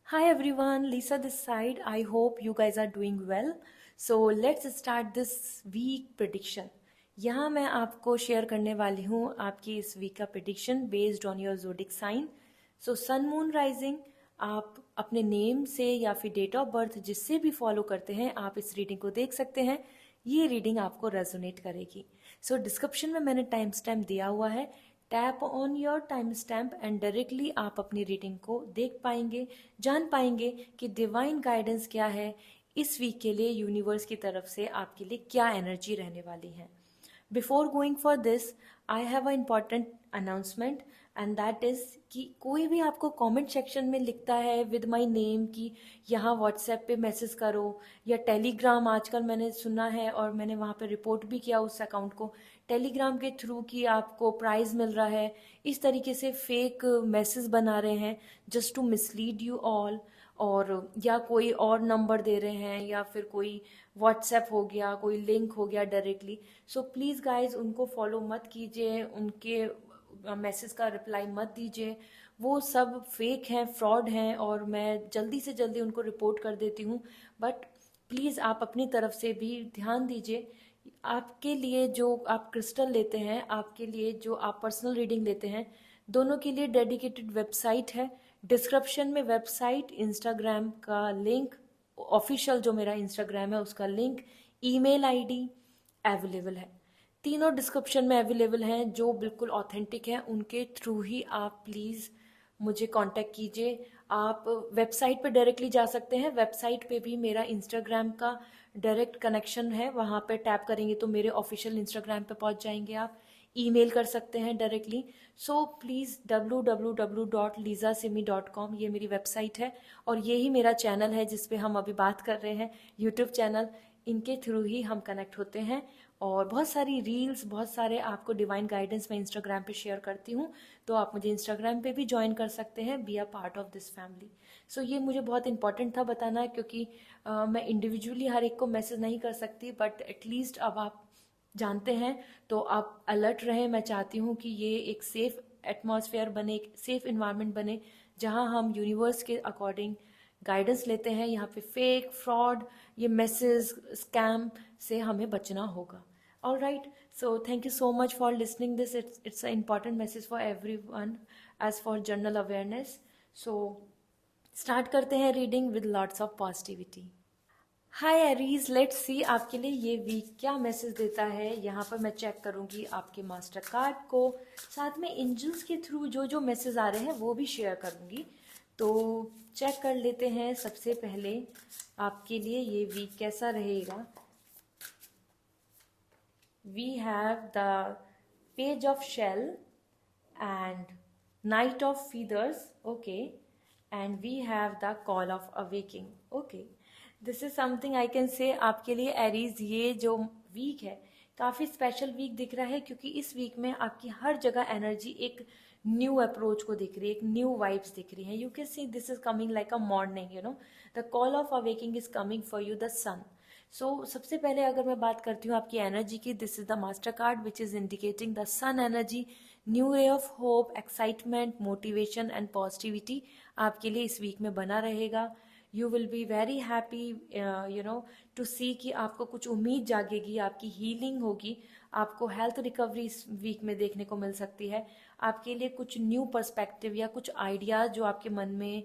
Hi everyone, Lisa this side. I hope you guys are doing well. So let's start this week prediction. यहाँ मैं आपको share करने वाली हूँ आपकी इस वीक का prediction based on your zodiac sign. So sun moon rising, आप अपने नेम से या फिर डेट ऑफ बर्थ जिससे भी फॉलो करते हैं आप इस रीडिंग को देख सकते हैं. ये रीडिंग आपको रेजोनेट करेगी. सो डिस्क्रिप्शन में मैंने टाइम स्टैम्प दिया हुआ है. Tap on your time stamp and directly आप अपनी रीडिंग को देख पाएंगे, जान पाएंगे कि डिवाइन गाइडेंस क्या है, इस वीक के लिए यूनिवर्स की तरफ से आपके लिए क्या एनर्जी रहने वाली है. Before going for this, I have a important announcement and that is कि कोई भी आपको कमेंट सेक्शन में लिखता है विद माय नेम कि यहाँ व्हाट्सएप पे मैसेज करो या टेलीग्राम, आजकल मैंने सुना है और मैंने वहाँ पे रिपोर्ट भी किया उस अकाउंट को, टेलीग्राम के थ्रू कि आपको प्राइज मिल रहा है, इस तरीके से फेक मैसेज बना रहे हैं just to mislead you all. और या कोई और नंबर दे रहे हैं या फिर कोई व्हाट्सएप हो गया, कोई लिंक हो गया डायरेक्टली. सो प्लीज़ गाइज उनको फॉलो मत कीजिए, उनके मैसेज का रिप्लाई मत दीजिए. वो सब फेक हैं, फ्रॉड हैं और मैं जल्दी से जल्दी उनको रिपोर्ट कर देती हूँ. बट प्लीज़ आप अपनी तरफ से भी ध्यान दीजिए. आपके लिए जो आप क्रिस्टल लेते हैं, आपके लिए जो आप पर्सनल रीडिंग लेते हैं, दोनों के लिए डेडिकेटेड वेबसाइट है. डिस्क्रिप्शन में वेबसाइट, इंस्टाग्राम का लिंक, ऑफिशियल जो मेरा इंस्टाग्राम है उसका लिंक, ईमेल आईडी अवेलेबल है. तीनों डिस्क्रिप्शन में अवेलेबल हैं. जो बिल्कुल ऑथेंटिक हैं उनके थ्रू ही आप प्लीज़ मुझे कांटेक्ट कीजिए. आप वेबसाइट पे डायरेक्टली जा सकते हैं. वेबसाइट पे भी मेरा इंस्टाग्राम का डायरेक्ट कनेक्शन है, वहाँ पे टैप करेंगे तो मेरे ऑफिशियल इंस्टाग्राम पे पहुँच जाएंगे. आप ईमेल कर सकते हैं डायरेक्टली. सो प्लीज़ www.lizasimi.com ये मेरी वेबसाइट है और यही मेरा चैनल है जिस पे हम अभी बात कर रहे हैं, यूट्यूब चैनल. इनके थ्रू ही हम कनेक्ट होते हैं और बहुत सारी रील्स, बहुत सारे आपको डिवाइन गाइडेंस मैं इंस्टाग्राम पे शेयर करती हूँ. तो आप मुझे इंस्टाग्राम पे भी ज्वाइन कर सकते हैं, be a part of this family. So ये मुझे बहुत इंपॉर्टेंट था बताना क्योंकि मैं इंडिविजुअली हर एक को मैसेज नहीं कर सकती, बट एटलीस्ट अब आप जानते हैं तो आप अलर्ट रहें. मैं चाहती हूँ कि ये एक सेफ एटमॉस्फेयर बने, एक सेफ इन्वायरमेंट बने जहाँ हम यूनिवर्स के अकॉर्डिंग गाइडेंस लेते हैं. यहाँ पे फेक, फ्रॉड, ये मैसेज, स्कैम से हमें बचना होगा. All right, so thank you so much for listening this. It's a important message for every one as for general awareness. So start करते हैं reading with lots of positivity. Hi Aries, let's see आपके लिए ये week क्या message देता है. यहाँ पर मैं चेक करूँगी आपके मास्टर कार्ड को, साथ में एंजल्स के थ्रू जो जो मैसेज आ रहे हैं वो भी शेयर करूँगी. तो चेक कर लेते हैं सबसे पहले आपके लिए ये वीक कैसा रहेगा. We have the page of shell and Knight of Feathers, okay, and we have the Call of Awakening, okay. This is something I can say आपके लिए एरीज. ये जो वीक है काफ़ी स्पेशल वीक दिख रहा है क्योंकि इस वीक में आपकी हर जगह एनर्जी एक न्यू अप्रोच को दिख रही है, एक न्यू वाइब्स दिख रही है. You can see this is coming like a morning, you know, the call of awakening is coming for you, the sun. So सबसे पहले अगर मैं बात करती हूँ आपकी एनर्जी की, this is the master card which is indicating the sun energy. New ray of hope, excitement, motivation and positivity आपके लिए इस वीक में बना रहेगा. You will be very happy, you know, to see कि आपको कुछ उम्मीद जागेगी, आपकी हीलिंग होगी, आपको हेल्थ रिकवरी इस वीक में देखने को मिल सकती है. आपके लिए कुछ न्यू पर्सपेक्टिव या कुछ आइडियाज जो आपके मन में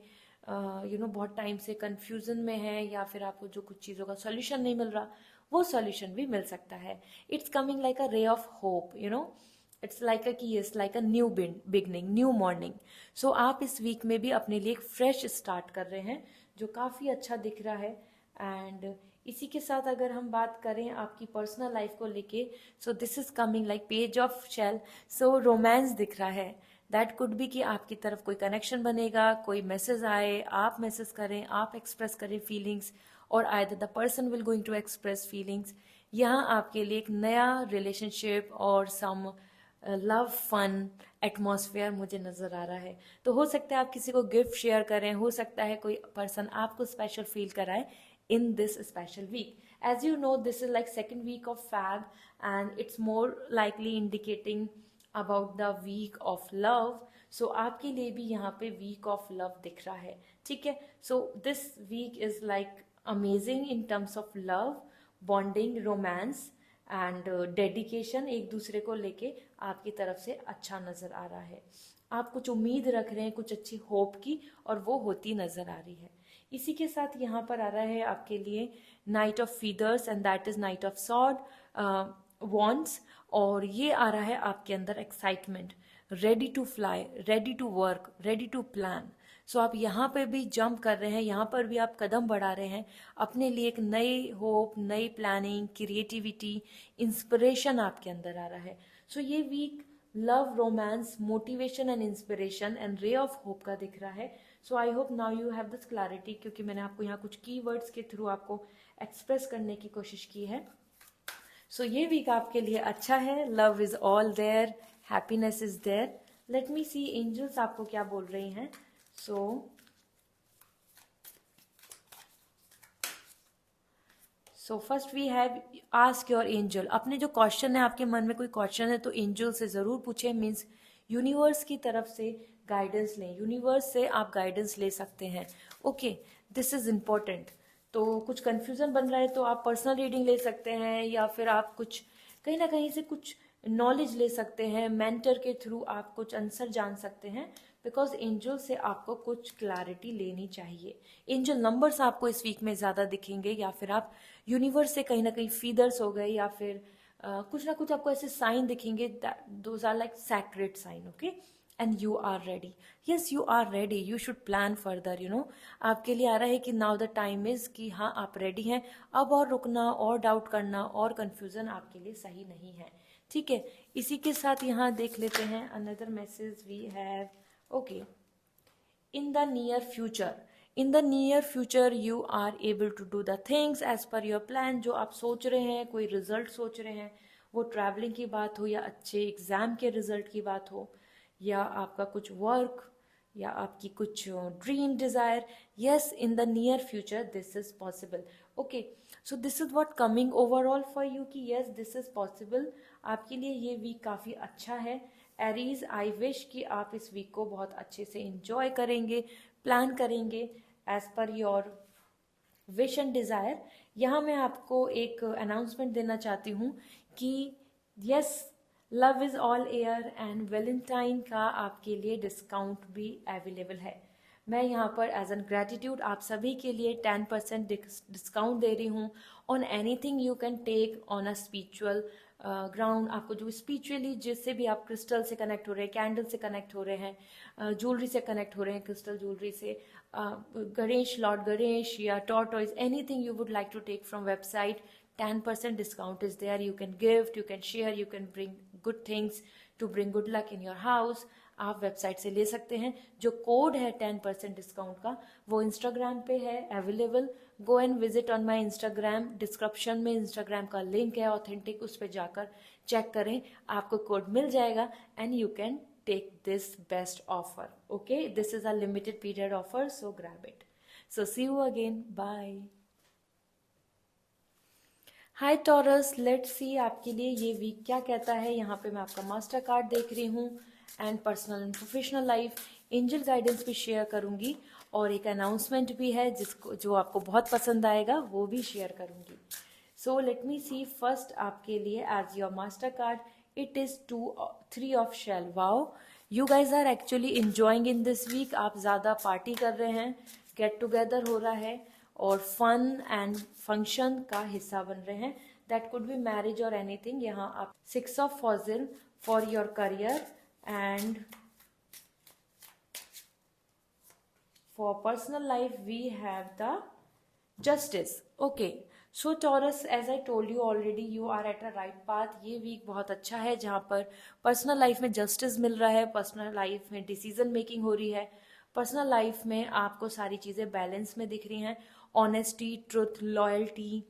यू नो बहुत टाइम से कंफ्यूजन में है या फिर आपको जो कुछ चीज़ों का सोल्यूशन नहीं मिल रहा, वो सोल्यूशन भी मिल सकता है. It's coming like a ray of hope, you know, it's like a कि it's like a new beginning, new morning. So आप इस वीक में भी अपने लिए एक फ्रेश स्टार्ट कर रहे हैं जो काफ़ी अच्छा दिख रहा है. एंड इसी के साथ अगर हम बात करें आपकी पर्सनल लाइफ को लेके, so this is coming like page of shell. So romance दिख रहा है. दैट कुड बी कि आपकी तरफ कोई कनेक्शन बनेगा, कोई मैसेज आए, आप मैसेज करें, आप एक्सप्रेस करें फीलिंग्स, और either the person will going to express feelings. यहाँ आपके लिए एक नया रिलेशनशिप और सम लव फन एटमॉस्फेयर मुझे नज़र आ रहा है. तो हो सकता है आप किसी को गिफ्ट शेयर करें, हो सकता है कोई पर्सन आपको स्पेशल फील कराए in this special week. As you know, this is like second week of Feb and it's more likely indicating about the week of love. So आपके लिए भी यहाँ पे वीक ऑफ लव दिख रहा है, ठीक है। So this week is like amazing in terms of love, bonding, romance and dedication एक दूसरे को लेके आपकी तरफ से अच्छा नजर आ रहा है। आप कुछ उम्मीद रख रहे हैं कुछ अच्छी होप की, और वो होती नजर आ रही है। इसी के साथ यहाँ पर आ रहा है आपके लिए knight of feathers and that is knight of sword wands, और ये आ रहा है आपके अंदर excitement, ready to fly, ready to work, ready to plan. So आप यहाँ पे भी जंप कर रहे हैं, यहाँ पर भी आप कदम बढ़ा रहे हैं अपने लिए, एक नई होप, नई प्लानिंग, क्रिएटिविटी, इंस्पिरेशन आपके अंदर आ रहा है। सो ये week love, romance, motivation and inspiration and ray of hope का दिख रहा है। So I hope now you have this clarity, क्योंकि मैंने आपको यहाँ कुछ कीवर्ड्स के थ्रू आपको एक्सप्रेस करने की कोशिश की है। सो ये वीक आपके लिए अच्छा है। Love is all there, happiness is there. Let me see angels आपको क्या बोल रही हैं। So first we have ask your angel. अपने जो क्वेश्चन है, आपके मन में कोई क्वेश्चन है तो एंजल से जरूर पूछें, मीन्स यूनिवर्स की तरफ से गाइडेंस लें, यूनिवर्स से आप गाइडेंस ले सकते हैं। Okay, this is important. तो कुछ कंफ्यूजन बन रहा है तो आप पर्सनल रीडिंग ले सकते हैं, या फिर आप कुछ कहीं ना कहीं से कुछ नॉलेज ले सकते हैं, मेंटर के थ्रू आप कुछ आंसर जान सकते हैं, बिकॉज एंजल से आपको कुछ क्लैरिटी लेनी चाहिए। एंजल नंबर्स आपको इस वीक में ज़्यादा दिखेंगे, या फिर आप यूनिवर्स से कहीं ना कहीं फीदर्स हो गए, या फिर कुछ ना कुछ आपको ऐसे साइन दिखेंगे, those are like sacred sign. Okay, and you are ready. Yes, you are ready, you should plan further, आपके लिए आ रहा है कि नाउ द टाइम इज कि हाँ आप रेडी हैं। अब और रुकना और डाउट करना और कंफ्यूजन आपके लिए सही नहीं है, ठीक है। इसी के साथ यहाँ देख लेते हैं another message we have. Okay, in the near future, in the near future you are able to do the things as per your plan। जो आप सोच रहे हैं, कोई रिजल्ट सोच रहे हैं, वो ट्रैवलिंग की बात हो, या अच्छे एग्जाम के रिजल्ट की बात हो, या आपका कुछ वर्क, या आपकी कुछ dream desire, yes in the near future this is possible. Okay, so this is what coming overall for you कि यस दिस इज पॉसिबल। आपके लिए ये वीक काफ़ी अच्छा है। एरीज, आई विश कि आप इस वीक को बहुत अच्छे से इंजॉय करेंगे, प्लान करेंगे as per your wish and desire. यहाँ मैं आपको एक अनाउंसमेंट देना चाहती हूँ कि yes, love is all air and Valentine का आपके लिए डिस्काउंट भी अवेलेबल है। मैं यहाँ पर एज एन ग्रेटिट्यूड आप सभी के लिए 10% डिस्काउंट दे रही हूँ on anything you can take on a spiritual ground. आपको जो स्पिरिचुअली, जिससे भी आप क्रिस्टल से कनेक्ट हो रहे हैं, कैंडल से कनेक्ट हो रहे हैं, ज्वेलरी से कनेक्ट हो रहे हैं, क्रिस्टल ज्वेलरी से, गणेश, लॉर्ड गणेश या tortoise, anything you would like to take from website, 10% discount is there. You can gift, you can share, you can bring good things to bring good luck in your house. आप website से ले सकते हैं। जो code है 10% discount का, वो Instagram पे है available. Go and visit on my Instagram, description में इंस्टाग्राम का लिंक है ऑथेंटिक, उस पर जाकर चेक करें, आपको कोड मिल जाएगा and you can take this best offer. Okay, this is a limited period offer, so grab it. So see you again, bye. Hi Taurus, let's see आपके लिए ये वीक क्या कहता है। यहाँ पे मैं आपका मास्टर कार्ड देख रही हूँ and personal and professional life, angel guidance भी शेयर करूँगी, और एक अनाउंसमेंट भी है जिसको जो आपको बहुत पसंद आएगा, वो भी शेयर करूँगी। सो लेट मी सी फर्स्ट आपके लिए as your master card, it is 3 of shell. Wow, you guys are actually enjoying in this week. आप ज़्यादा पार्टी कर रहे हैं, गेट टुगेदर हो रहा है, और फन एंड फंक्शन का हिस्सा बन रहे हैं। दैट कुड बी मैरिज और एनीथिंग। यहाँ आप 6 of fossil for your career and for personal life we have the justice. Okay, so Taurus, as I told you already, you are at a right path. ये week बहुत अच्छा है जहाँ पर personal life में justice मिल रहा है, पर्सनल लाइफ में डिसीजन मेकिंग हो रही है, पर्सनल लाइफ में आपको सारी चीज़ें बैलेंस में दिख रही हैं। Honesty, truth, loyalty,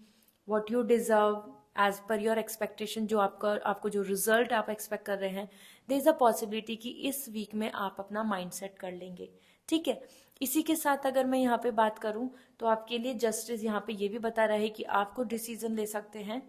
what you deserve as per your expectation, जो आपको जो रिजल्ट आप एक्सपेक्ट कर रहे हैं, देयर इज अ पॉसिबिलिटी कि इस वीक में आप अपना माइंड सेट कर लेंगे, ठीक है। इसी के साथ अगर मैं यहाँ पे बात करूँ तो आपके लिए जस्टिस यहाँ पे ये भी बता रहा है कि आपको डिसीजन ले सकते हैं,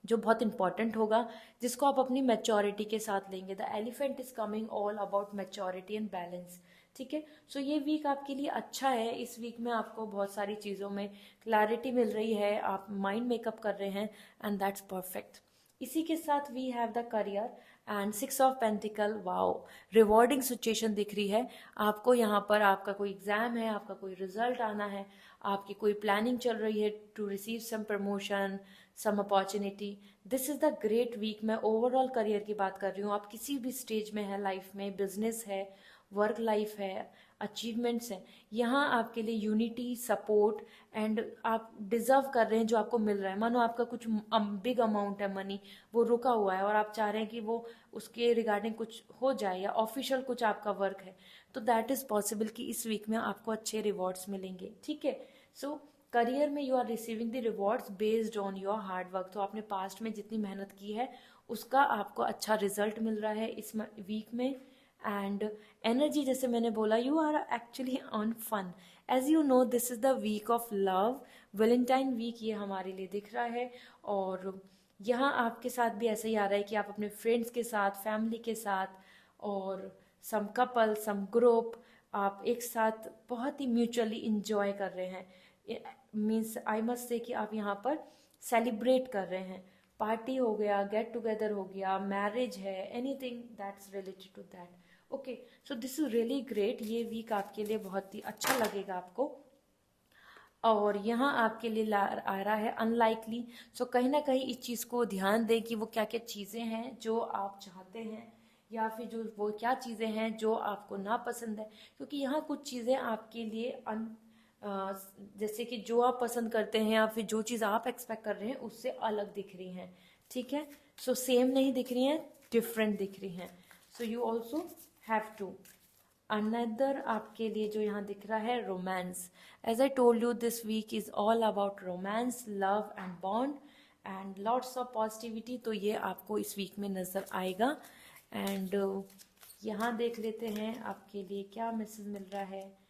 जो बहुत इंपॉर्टेंट होगा, जिसको आप अपनी मैच्योरिटी के साथ लेंगे। The elephant is coming all about maturity and balance. ठीक है, सो ये वीक आपके लिए अच्छा है। इस वीक में आपको बहुत सारी चीज़ों में क्लैरिटी मिल रही है, आप माइंड मेकअप कर रहे हैं, एंड दैट्स परफेक्ट। इसी के साथ we have the career and 6 of pentacles. Wow, rewarding situation दिख रही है आपको यहाँ पर। आपका कोई एग्जाम है, आपका कोई रिजल्ट आना है, आपकी कोई प्लानिंग चल रही है to receive some promotion, some opportunity. This is the great week. मैं ओवरऑल करियर की बात कर रही हूँ। आप किसी भी स्टेज में है लाइफ में, बिजनेस है, वर्क लाइफ है, अचीवमेंट्स हैं, यहाँ आपके लिए यूनिटी, सपोर्ट, एंड आप डिजर्व कर रहे हैं जो आपको मिल रहा है। मानो आपका कुछ बिग अमाउंट है मनी, वो रुका हुआ है और आप चाह रहे हैं कि वो उसके रिगार्डिंग कुछ हो जाए, या ऑफिशियल कुछ आपका वर्क है, तो दैट इज पॉसिबल कि इस वीक में आपको अच्छे रिवॉर्ड्स मिलेंगे। ठीक है, सो करियर में you are receiving the rewards based on your hard work. तो आपने पास्ट में जितनी मेहनत की है उसका आपको अच्छा रिजल्ट मिल रहा है इस वीक में। एंड एनर्जी, जैसे मैंने बोला, you are actually on fun. As you know, this is the week of love, valentine week ये हमारे लिए दिख रहा है। और यहाँ आपके साथ भी ऐसा ही आ रहा है कि आप अपने फ्रेंड्स के साथ, फैमिली के साथ, और सम कपल, सम ग्रुप, आप एक साथ बहुत ही म्यूचुअली इंजॉय कर रहे हैं। मीन्स आई मस्ट से कि आप यहाँ पर सेलिब्रेट कर रहे हैं। पार्टी हो गया, गेट टुगेदर हो गया, मैरिज है, anything that's related to that. Okay, so this is really great. ये वीक आपके लिए बहुत ही अच्छा लगेगा आपको। और यहाँ आपके लिए आ रहा है अनलाइकली। सो कहीं ना कहीं इस चीज़ को ध्यान दें कि वो क्या क्या चीज़ें हैं जो आप चाहते हैं, या फिर जो वो क्या चीज़ें हैं जो आपको नापसंद है। क्योंकि यहाँ कुछ चीज़ें आपके लिए जैसे कि जो आप पसंद करते हैं या फिर जो चीज़ आप एक्सपेक्ट कर रहे हैं उससे अलग दिख रही हैं। ठीक है, सो सेम नहीं दिख रही हैं, डिफरेंट दिख रही हैं। So you also have to. Another आपके लिए जो यहाँ दिख रहा है, romance. As I told you, this week is all about romance, love and bond and lots of positivity. तो ये आपको इस वीक में नज़र आएगा। एंड यहाँ देख लेते हैं आपके लिए क्या मैसेज मिल रहा है।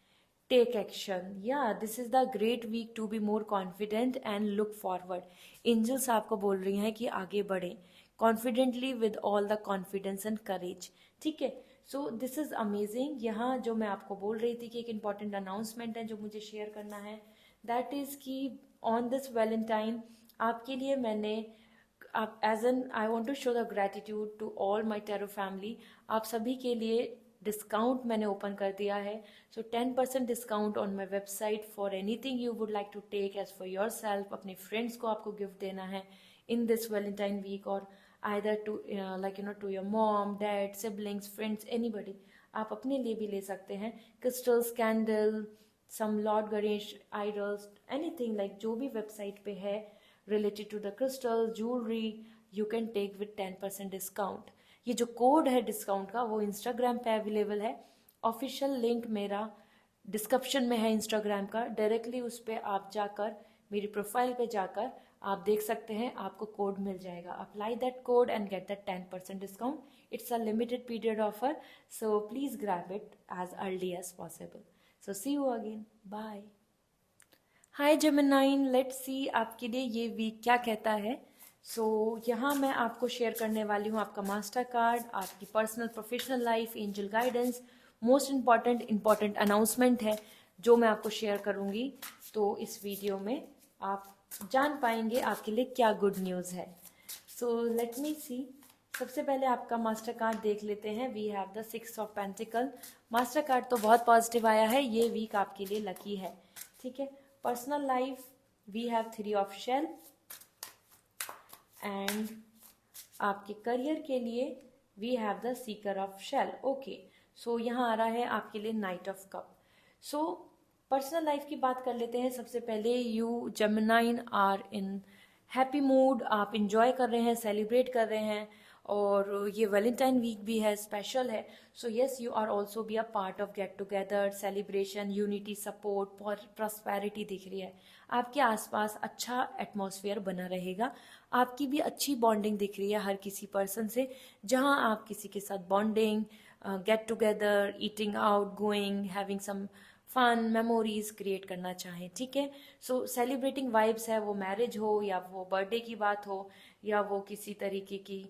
टेक एक्शन, या this is the great week to be more confident and look forward. Angels आपको बोल रही हैं कि आगे बढ़े confidently with all the confidence and courage. ठीक है, सो दिस इज अमेजिंग। यहाँ जो मैं आपको बोल रही थी कि एक इम्पॉर्टेंट अनाउंसमेंट है जो मुझे शेयर करना है, दैट इज कि ऑन दिस वैलेंटाइन आपके लिए मैंने आप as an I want to show the gratitude to all my tarot family. आप सभी के लिए डिस्काउंट मैंने ओपन कर दिया है। So 10% discount on my website for anything you would like to take as for your self. अपने friends को आपको गिफ्ट देना है इन दिस वैलेंटाइन वीक, और either to like you know to your mom, dad, siblings, friends, anybody। आप अपने लिए भी ले सकते हैं। Crystals, candle, some lord Ganesh idols, anything like जो भी वेबसाइट पे है related to the crystal jewellery, you can take with 10% discount. ये जो कोड है डिस्काउंट का वो इंस्टाग्राम पे अवेलेबल है। ऑफिशियल लिंक मेरा डिस्क्रिप्शन में है इंस्टाग्राम का। डायरेक्टली उस पर आप जाकर, मेरी प्रोफाइल पे जाकर आप देख सकते हैं, आपको कोड मिल जाएगा। Apply that code and get that 10% discount. It's a limited period offer, so please grab it as early as possible. So see you again, bye. Hi Geminian, let's see आपके लिए ये वीक क्या कहता है। सो यहाँ मैं आपको शेयर करने वाली हूँ आपका मास्टर कार्ड, आपकी personal professional life, angel guidance, most important announcement है जो मैं आपको शेयर करूँगी। तो इस वीडियो में आप जान पाएंगे आपके लिए क्या गुड न्यूज़ है। So let me see. सबसे पहले आपका मास्टर कार्ड देख लेते हैं। We have the 6 of pentacles. Master card तो बहुत पॉजिटिव आया है, ये वीक आपके लिए लकी है। ठीक है, personal life we have 3 of shell, and आपके करियर के लिए we have the seeker of shell. Okay, so यहाँ आ रहा है आपके लिए knight of cup. So personal life की बात कर लेते हैं। सबसे पहले you Geminian are in happy mood, आप इंजॉय कर रहे हैं, सेलिब्रेट कर रहे हैं, और ये वैलेंटाइन वीक भी है, स्पेशल है। So yes, you are also be a part of get together, celebration, unity, support, prosperity दिख रही है। आपके आसपास अच्छा एटमॉस्फेयर बना रहेगा। आपकी भी अच्छी बॉन्डिंग दिख रही है हर किसी पर्सन से, जहाँ आप किसी के साथ bonding, get together, eating out, going, having some fun memories create करना चाहें, ठीक है। सो सेलिब्रेटिंग वाइब्स है, वो मैरिज हो या वो बर्थडे की बात हो या वो किसी तरीके की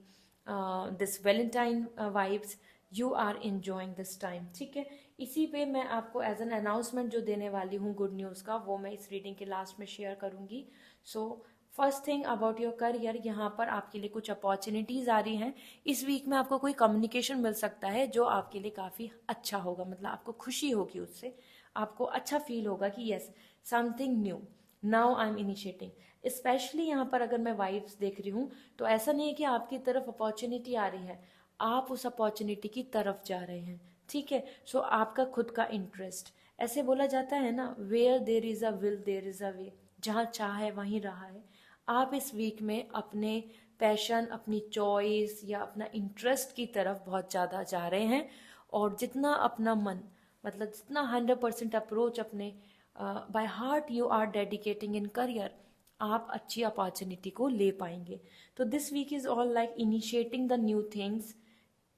this valentine vibes, you are enjoying this time, ठीक है। इसी पे मैं आपको एज एन अनाउंसमेंट जो देने वाली हूँ गुड न्यूज़ का, वो मैं इस रीडिंग के लास्ट में शेयर करूँगी। So first thing about your career, यहाँ पर आपके लिए कुछ अपॉर्चुनिटीज आ रही हैं। इस वीक में आपको कोई कम्युनिकेशन मिल सकता है जो आपके लिए काफ़ी अच्छा होगा, मतलब आपको खुशी होगी उससे, आपको अच्छा फील होगा कि yes something new now I am initiating. Specially यहाँ पर अगर मैं वाइब्स देख रही हूँ तो ऐसा नहीं है कि आपकी तरफ अपॉर्चुनिटी आ रही है, आप उस अपॉर्चुनिटी की तरफ जा रहे हैं, ठीक है। सो आपका खुद का इंटरेस्ट, ऐसे बोला जाता है ना, where there is a will there is a way, जहाँ चाह है वहीं रहा है। आप इस वीक में अपने पैशन, अपनी चॉइस या अपना इंटरेस्ट की तरफ बहुत ज़्यादा जा रहे हैं, और जितना अपना मन, मतलब जितना 100% अप्रोच अपने by heart you are dedicating in career, आप अच्छी अपॉर्चुनिटी को ले पाएंगे। तो this week is all like initiating the new things,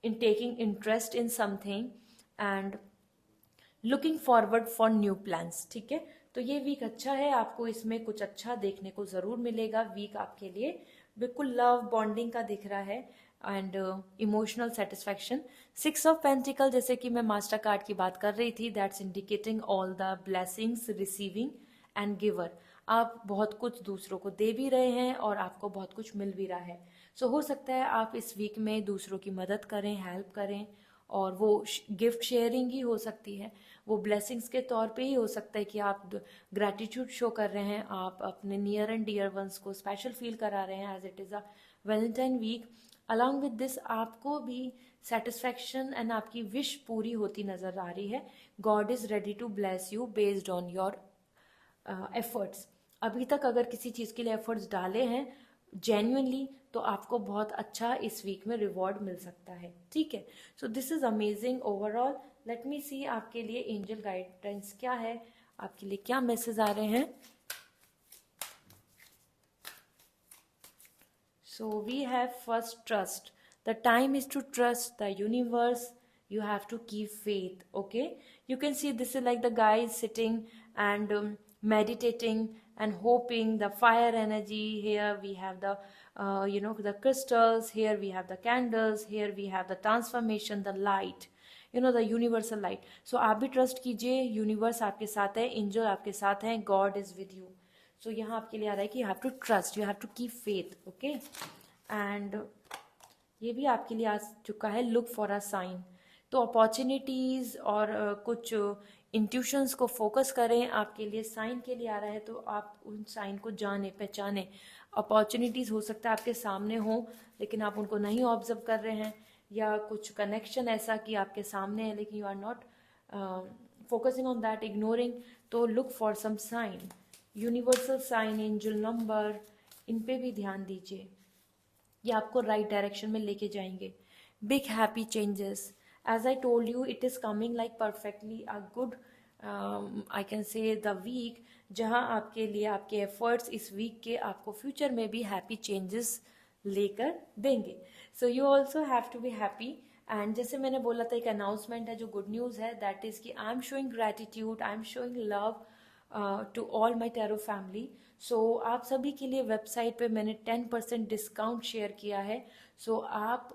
in taking interest in something and looking forward for new plans, ठीक है। तो ये वीक अच्छा है, आपको इसमें कुछ अच्छा देखने को जरूर मिलेगा। वीक आपके लिए बिल्कुल लव बॉन्डिंग का दिख रहा है and emotional satisfaction. 6 of pentacle, जैसे कि मैं मास्टर कार्ड की बात कर रही थी, that's indicating all the blessings receiving end giver. आप बहुत कुछ दूसरों को दे भी रहे हैं और आपको बहुत कुछ मिल भी रहा है। सो हो सकता है आप इस वीक में दूसरों की मदद करें, हेल्प करें, और वो गिफ्ट शेयरिंग ही हो सकती है, वो ब्लेसिंग्स के तौर पे ही हो सकता है कि आप ग्रैटिट्यूड शो कर रहे हैं, आप अपने नियर एंड डियर वंस को स्पेशल फील करा रहे हैं as it is a Valentine week. Along with this आपको भी सेटिस्फैक्शन एंड आपकी विश पूरी होती नजर आ रही है। God is ready to bless you based on your efforts. अभी तक अगर किसी चीज़ के लिए एफर्ट्स डाले हैं जेन्युइनली, तो आपको बहुत अच्छा इस वीक में रिवॉर्ड मिल सकता है, ठीक है। So this is amazing overall. Let me see आपके लिए एंजल गाइडेंस क्या है, आपके लिए क्या मैसेज आ रहे हैं। So we have first trust. The time is to trust the universe. You have to keep faith. Okay. You can see this is like the guy sitting and meditating and hoping. The fire energy here. We have the the crystals. Here we have the candles. Here we have the transformation, the light. The universal light. So आप भी trust कीजिए, universe आपके साथ है, angel आपके साथ हैं, God is with you. So यहाँ आपके लिए आ रहा है कि you have to trust, you have to keep faith, okay. And ये भी आपके लिए आ चुका है, लुक फॉर अ साइन। तो अपॉर्चुनिटीज़ और कुछ इंट्यूशंस को फोकस करें, आपके लिए साइन के लिए आ रहा है, तो आप उन साइन को जाने पहचाने। अपॉर्चुनिटीज़ हो सकता है आपके सामने हो लेकिन आप उनको नहीं ऑब्जर्व कर रहे हैं, या कुछ कनेक्शन ऐसा कि आपके सामने है लेकिन you are not focusing on that, ignoring. तो look for some sign, universal sign, angel number, इन पे भी ध्यान दीजिए, ये आपको राइट डायरेक्शन में लेके जाएंगे। Big happy changes, as I told you, it is coming like perfectly a good I can say the week, जहाँ आपके लिए आपके एफर्ट्स इस वीक के आपको फ्यूचर में भी हैप्पी चेंजेस लेकर देंगे। So you also have to be happy. And जैसे मैंने बोला था, एक अनाउंसमेंट है जो गुड न्यूज़ है, दैट इज़ कि I am showing gratitude, I am showing love to all my tarot family. So आप सभी के लिए वेबसाइट पे मैंने 10% डिस्काउंट शेयर किया है। सो आप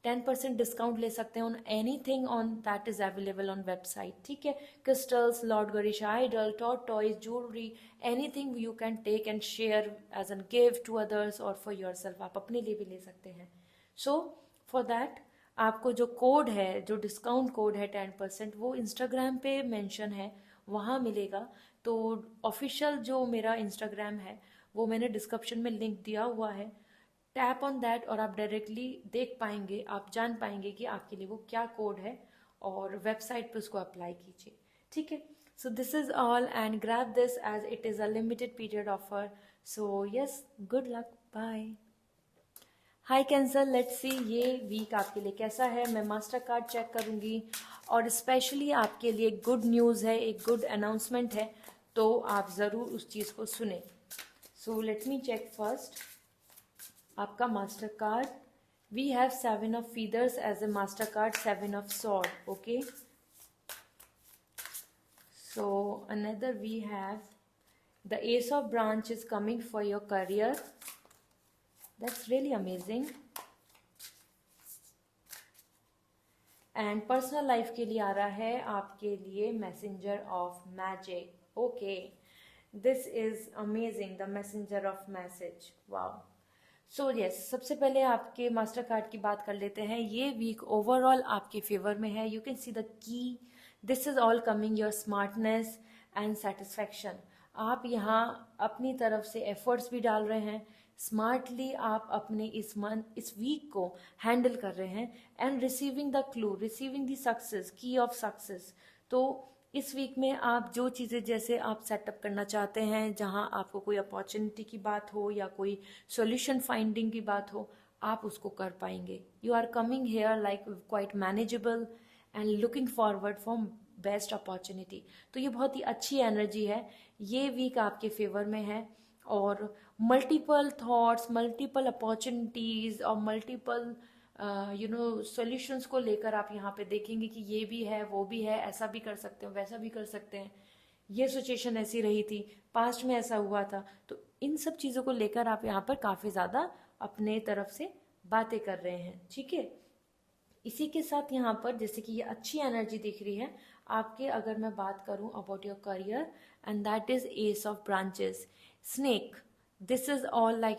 10% डिस्काउंट ले सकते हैं on anything on that is available on website, ठीक है। Crystals, lord Ganesh idol, tot toys, jewellery, anything you can take and share as an gift to others और फॉर योर सेल्फ, आप अपने लिए भी ले सकते हैं। सो फॉर दैट आपको जो कोड है, जो डिस्काउंट कोड है 10%, वो इंस्टाग्राम पे मेंशन है, वहाँ मिलेगा। तो ऑफिशियल जो मेरा इंस्टाग्राम है वो मैंने डिस्क्रिप्शन में लिंक दिया हुआ है, टैप ऑन दैट और आप डायरेक्टली देख पाएंगे, आप जान पाएंगे कि आपके लिए वो क्या कोड है, और वेबसाइट पे उसको अप्लाई कीजिए, ठीक है। So this is all and grab this as it is a limited period offer. So yes, good luck, bye. Hi cancer, let's see ये वीक आपके लिए कैसा है। मैं मास्टर कार्ड चेक करूंगी और स्पेशली आपके लिए गुड न्यूज़ है, एक गुड अनाउंसमेंट है, तो आप ज़रूर उस चीज़ को सुने। So let me check first आपका master card. We have 7 of feathers as a master card, 7 of sword, okay. So another we have the Ace of Branch is coming for your career. That's really amazing. And personal life के लिए आ रहा है आपके लिए messenger of magic. Okay, this is amazing, the messenger of message. Wow. So yes, सबसे पहले आपके मास्टर कार्ड की बात कर लेते हैं. ये वीक ओवरऑल आपके फेवर में है. You can see the key. This is all coming your smartness and satisfaction. आप यहाँ अपनी तरफ से एफर्ट्स भी डाल रहे हैं. स्मार्टली आप अपने इस वीक को हैंडल कर रहे हैं and receiving the clue, receiving the success, की ऑफ सक्सेस. तो इस वीक में आप जो चीज़ें जैसे आप सेटअप करना चाहते हैं, जहां आपको कोई अपॉर्चुनिटी की बात हो या कोई सॉल्यूशन फाइंडिंग की बात हो, आप उसको कर पाएंगे. You are coming here like quite manageable and looking forward for best opportunity. तो ये बहुत ही अच्छी एनर्जी है. ये वीक आपके फेवर में है और मल्टीपल थॉट्स, मल्टीपल अपॉर्चुनिटीज और मल्टीपल सॉल्यूशंस को लेकर आप यहाँ पे देखेंगे कि ये भी है, वो भी है, ऐसा भी कर सकते हो, वैसा भी कर सकते हैं, ये सिचुएशन ऐसी रही थी, पास्ट में ऐसा हुआ था. तो इन सब चीज़ों को लेकर आप यहाँ पर काफ़ी ज़्यादा अपने तरफ से बातें कर रहे हैं. ठीक है. इसी के साथ यहाँ पर जैसे कि ये अच्छी एनर्जी दिख रही है आपके. अगर मैं बात करूँ about your career, and that is ace of branches, snake. This is all like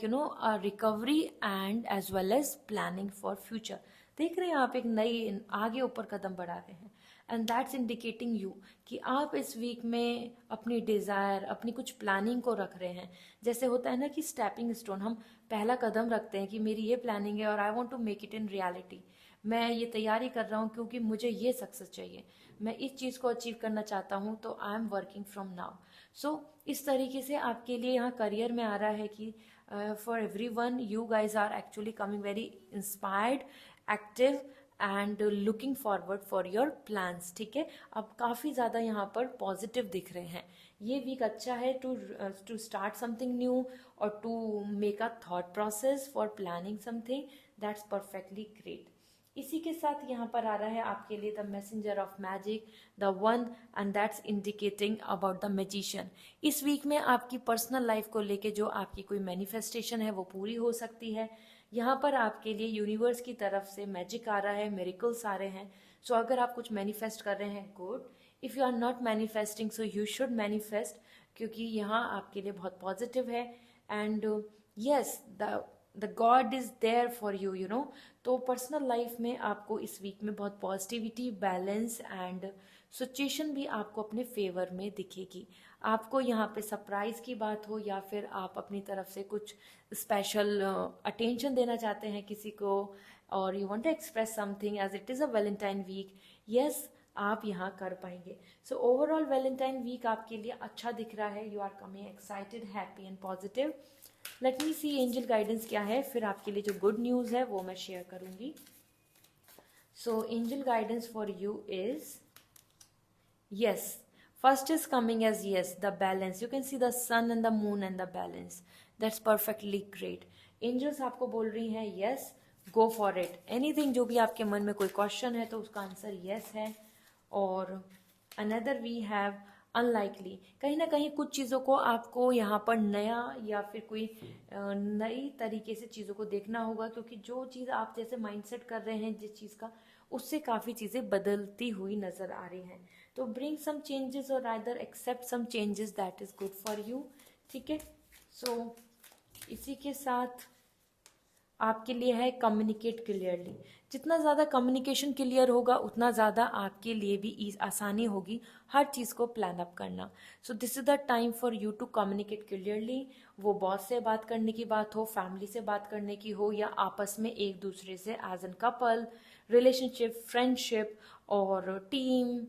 recovery and as well as planning for future. देख रहे हैं आप एक नई आगे ऊपर कदम बढ़ा रहे हैं. एंड दैट्स इंडिकेटिंग यू कि आप इस वीक में अपनी डिज़ायर, अपनी कुछ प्लानिंग को रख रहे हैं. जैसे होता है ना कि स्टेपिंग स्टोन, हम पहला कदम रखते हैं कि मेरी ये प्लानिंग है और I want to make it in reality. मैं ये तैयारी कर रहा हूँ क्योंकि मुझे ये सक्सेस चाहिए, मैं इस चीज़ को अचीव करना चाहता हूँ, तो I am working from now. So इस तरीके से आपके लिए यहाँ करियर में आ रहा है कि for every one you guys are actually coming very inspired, active and looking forward for your plans. ठीक है. अब काफ़ी ज़्यादा यहाँ पर पॉजिटिव दिख रहे हैं. ये वीक अच्छा है टू स्टार्ट समथिंग न्यू और to make a thought process for planning something. That's perfectly great. इसी के साथ यहाँ पर आ रहा है आपके लिए the messenger of magic, the one, and that's indicating about the magician. इस वीक में आपकी पर्सनल लाइफ को लेके जो आपकी कोई मैनिफेस्टेशन है वो पूरी हो सकती है. यहाँ पर आपके लिए यूनिवर्स की तरफ से मैजिक आ रहा है, मिरेकल्स आ रहे हैं. सो अगर आप कुछ मैनिफेस्ट कर रहे हैं, good. If you are not manifesting, so you should manifest, क्योंकि यहाँ आपके लिए बहुत पॉजिटिव है. And yes, the God is there for you, you know. तो पर्सनल लाइफ में आपको इस वीक में बहुत पॉजिटिविटी, बैलेंस एंड सिचुएशन भी आपको अपने फेवर में दिखेगी. आपको यहाँ पे सरप्राइज की बात हो या फिर आप अपनी तरफ से कुछ स्पेशल अटेंशन देना चाहते हैं किसी को, और you want to express something as it is a Valentine week, yes, आप यहाँ कर पाएंगे. सो ओवरऑल वैलेंटाइन वीक आपके लिए अच्छा दिख रहा है. You are coming excited, happy and positive. Let me see angel guidance क्या है, फिर आपके लिए जो गुड न्यूज़ है वो मैं शेयर करूंगी. So angel guidance for you is yes, first is coming as yes, the balance. You can see the sun and the moon and the balance. That's perfectly great. Angels आपको बोल रही हैं yes, go for it. Anything जो भी आपके मन में कोई क्वेश्चन है तो उसका आंसर yes है. और another we have अनलाइकली. कहीं ना कहीं कुछ चीज़ों को आपको यहाँ पर नया या फिर कोई नई तरीके से चीज़ों को देखना होगा, क्योंकि जो चीज़ आप जैसे माइंडसेट कर रहे हैं जिस चीज़ का, उससे काफ़ी चीज़ें बदलती हुई नज़र आ रही हैं. तो ब्रिंग सम चेंजेस और rather accept some changes, that is good for you. ठीक है. सो इसी के साथ आपके लिए है कम्युनिकेट क्लियरली. जितना ज़्यादा कम्युनिकेशन क्लियर होगा उतना ज़्यादा आपके लिए भी आसानी होगी हर चीज़ को प्लान अप करना. So this is the time for you to communicate clearly. वो बॉस से बात करने की बात हो, फैमिली से बात करने की हो, या आपस में एक दूसरे से as an couple, relationship, friendship और team,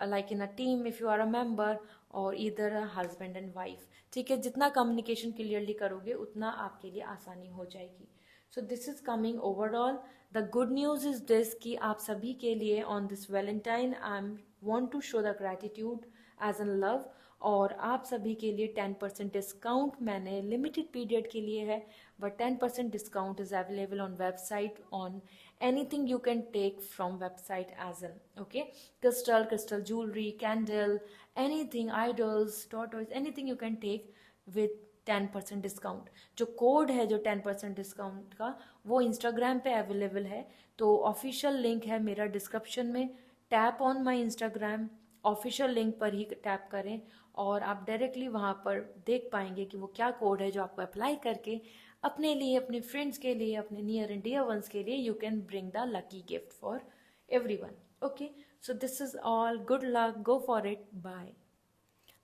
like in a team if you are a member, or either a husband and wife. ठीक है. जितना कम्युनिकेशन क्लियरली करोगे उतना आपके लिए आसानी हो जाएगी. So this is coming overall. The good news is this कि आप सभी के लिए on this valentine I want to show the gratitude as an love. और आप सभी के लिए 10% डिस्काउंट मैंने लिमिटेड पीरियड के लिए है, but 10% discount is available on website on anything you can take from website as in, okay, crystal jewelry, candle, anything, idols, tortoise, anything you can take with 10% discount. जो code है जो 10% discount का, वो Instagram पे available है। तो official link है मेरा डिस्क्रिप्शन में, tap on my Instagram, official link पर ही टैप करें और आप डायरेक्टली वहाँ पर देख पाएंगे कि वो क्या कोड है जो आपको अप्लाई करके अपने लिए, अपने फ्रेंड्स के लिए, अपने नियर एंड डियर वंस के लिए you can bring the lucky gift for everyone. Okay, so this is all, good luck, go for it, bye.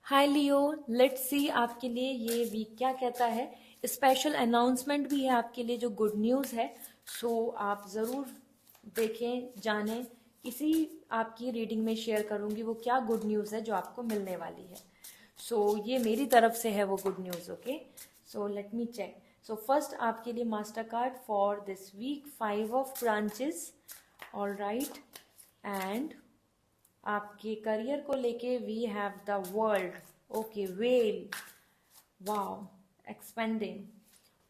Hi Leo, let's see आपके लिए ये वीक क्या कहता है। स्पेशल अनाउंसमेंट भी है आपके लिए जो गुड न्यूज़ है, सो आप ज़रूर देखें, जानें। इसी आपकी रीडिंग में शेयर करूंगी वो क्या गुड न्यूज़ है जो आपको मिलने वाली है। सो ये मेरी तरफ से है वो good news. Okay, so let me check. So first आपके लिए master card for this week, 5 of branches, all right. And आपके करियर को लेके we have the world, okay, well, wow, expanding.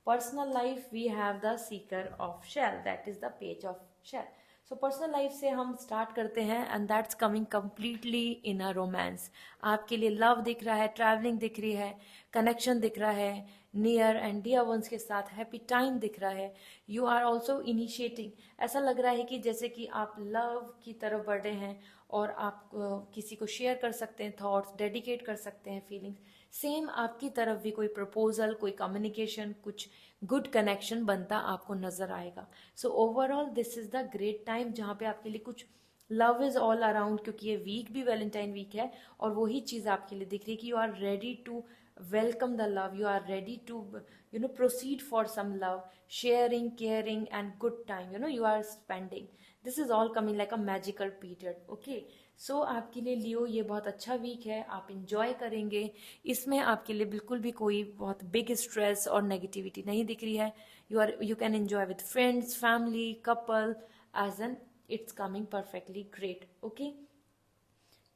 Personal life we have the seeker of shell, that is the page of shell. So personal life से हम start करते हैं and that's coming completely in a romance. आपके लिए love दिख रहा है, travelling दिख रही है, कनेक्शन दिख रहा है, नियर एंड डियर वंस के साथ हैप्पी टाइम दिख रहा है। यू आर ऑल्सो इनिशिएटिंग, ऐसा लग रहा है कि जैसे कि आप लव की तरफ बढ़ रहे हैं और आप किसी को शेयर कर सकते हैं थॉट्स, डेडिकेट कर सकते हैं फीलिंग्स। सेम आपकी तरफ भी कोई प्रपोजल, कोई कम्युनिकेशन, कुछ गुड कनेक्शन बनता आपको नजर आएगा। सो overall this is the great time जहाँ पे आपके लिए कुछ लव इज ऑल अराउंड, क्योंकि ये वीक भी वैलेंटाइन वीक है और वही चीज आपके लिए दिख रही है कि you are ready to welcome the love, you are ready to proceed for some love, sharing, caring and good time you are spending. This is all coming like a magical period. Okay, so आपके लिए लियो ये बहुत अच्छा week है, आप enjoy करेंगे। इसमें आपके लिए बिल्कुल भी कोई बहुत बिग स्ट्रेस और नेगेटिविटी नहीं दिख रही है। You can enjoy with friends, family, couple, as an it's coming perfectly great. Okay,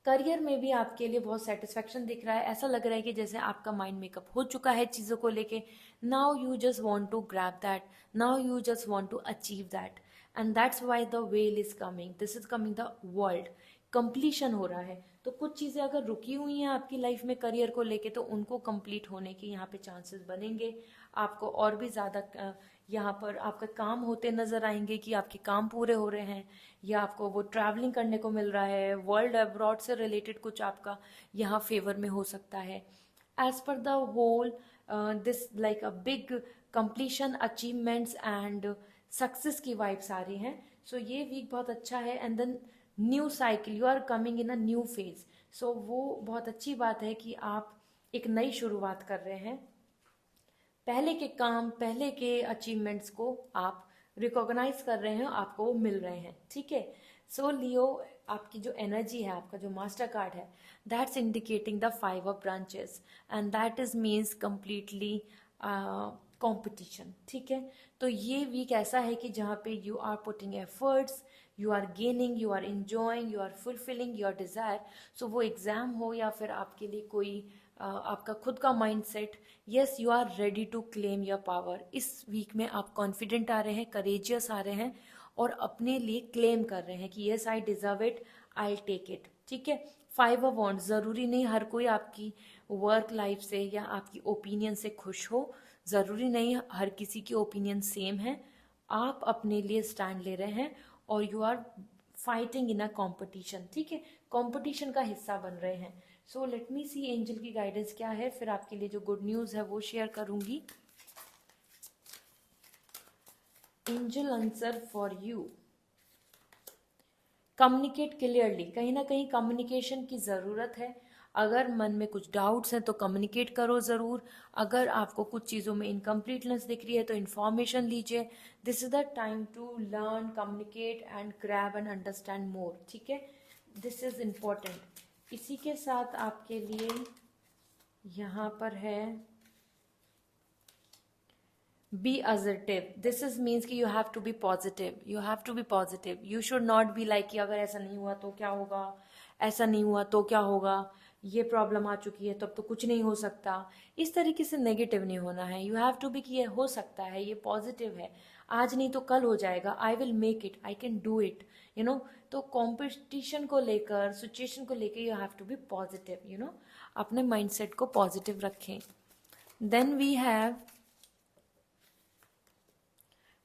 career में भी आपके लिए बहुत सेटिस्फेक्शन दिख रहा है। ऐसा लग रहा है कि जैसे आपका माइंड मेकअप हो चुका है चीज़ों को लेके। Now you just want to grab that, now you just want to achieve that, and that's why the well is coming, this is coming the world. Completion हो रहा है, तो कुछ चीज़ें अगर रुकी हुई हैं आपकी लाइफ में करियर को लेके, तो उनको कंप्लीट होने के यहाँ पे चांसेस बनेंगे। आपको और भी ज़्यादा यहाँ पर आपका काम होते नजर आएंगे कि आपके काम पूरे हो रहे हैं, या आपको वो ट्रैवलिंग करने को मिल रहा है, वर्ल्ड अब्रॉड से रिलेटेड कुछ आपका यहाँ फेवर में हो सकता है। As per the whole this like a big completion, achievements and success की वाइब्स आ रही हैं। सो ये वीक बहुत अच्छा है। And then new cycle, you are coming in a new phase. So वो बहुत अच्छी बात है कि आप एक नई शुरुआत कर रहे हैं। पहले के काम, पहले के अचीवमेंट्स को आप रिकॉग्नाइज कर रहे हैं, आपको वो मिल रहे हैं। ठीक है, सो लियो आपकी जो एनर्जी है, आपका जो मास्टर कार्ड है, that's indicating the 5 of branches and that is means completely competition. ठीक है, तो ये वीक ऐसा है कि जहाँ पे you are putting efforts, you are gaining, you are enjoying, you are fulfilling your desire. So वो एग्जाम हो या फिर आपके लिए कोई आपका खुद का mindset, yes you are ready to claim your power. इस वीक में आप कॉन्फिडेंट आ रहे हैं, करेजियस आ रहे हैं और अपने लिए क्लेम कर रहे हैं कि yes I deserve it, I take it. ठीक है, 5 ऑफ वॉन्ड्स, जरूरी नहीं हर कोई आपकी वर्क लाइफ से या आपकी ओपिनियन से खुश हो, जरूरी नहीं हर किसी की ओपिनियन सेम है। आप अपने लिए स्टैंड ले रहे हैं और you are fighting in a competition. ठीक है, कॉम्पिटिशन का हिस्सा बन रहे हैं। So let me see angel की गाइडेंस क्या है, फिर आपके लिए जो गुड न्यूज है वो शेयर करूंगी। Angel answer for you, communicate clearly. कहीं ना कहीं कम्युनिकेशन की ज़रूरत है। अगर मन में कुछ डाउट्स हैं तो कम्युनिकेट करो ज़रूर। अगर आपको कुछ चीज़ों में इनकम्प्लीटनेस दिख रही है तो इन्फॉर्मेशन लीजिए। This is the time to learn, communicate and grab and understand more. ठीक है, दिस इज इम्पोर्टेंट। इसी के साथ आपके लिए यहाँ पर है be assertive. This is means कि you have to be positive, you have to be positive. You should not be like कि अगर ऐसा नहीं हुआ तो क्या होगा, ऐसा नहीं हुआ तो क्या होगा, ये प्रॉब्लम आ चुकी है तो अब तो कुछ नहीं हो सकता, इस तरीके से नेगेटिव नहीं होना है। यू हैव टू बी कि ये हो सकता है, ये पॉजिटिव है, आज नहीं तो कल हो जाएगा, I will make it, I can do it, you know. तो कॉम्पिटिशन को लेकर, सिचुएशन को लेकर you have to be positive, you know, अपने माइंडसेट को पॉजिटिव रखें। Then we have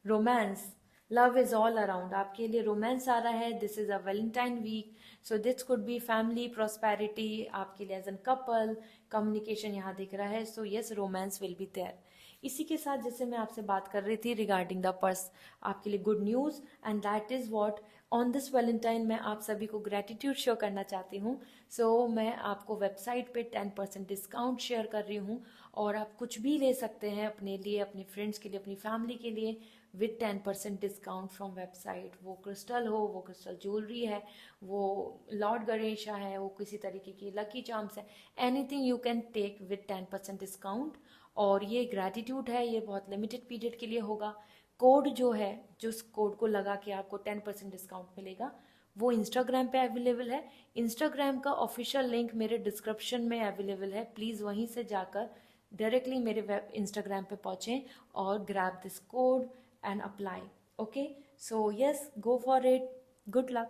romance, love is all around, आपके लिए रोमांस आ रहा है। This is a Valentine week, so this could be family prosperity, आपके लिए एज एन कपल कम्युनिकेशन यहाँ दिख रहा है। So yes, romance will be there. इसी के साथ जैसे मैं आपसे बात कर रही थी रिगार्डिंग द पर्स, आपके लिए good news, and that is what on this Valentine मैं आप सभी को ग्रेटिट्यूड शो करना चाहती हूँ। सो मैं आपको वेबसाइट पे 10% डिस्काउंट शेयर कर रही हूँ, और आप कुछ भी ले सकते हैं अपने लिए, अपने फ्रेंड्स के लिए, अपनी फैमिली के लिए, विथ 10% डिस्काउंट फ्रॉम वेबसाइट। वो क्रिस्टल हो, वो क्रिस्टल ज्वेलरी है, वो लॉर्ड गणेशा है, वो किसी तरीके की लकी चार्म्स है, anything you can take with 10% discount. और ये ग्रैटिट्यूड है, ये बहुत लिमिटेड पीरियड के लिए होगा। कोड जो है, जो कोड को लगा के आपको 10% डिस्काउंट मिलेगा, वो इंस्टाग्राम पे अवेलेबल है। इंस्टाग्राम का ऑफिशियल लिंक मेरे डिस्क्रिप्शन में अवेलेबल है, प्लीज़ वहीं से जाकर डायरेक्टली मेरे वेब इंस्टाग्राम पे पहुँचें और grab this code and apply. Okay, so yes, go for it. Good luck.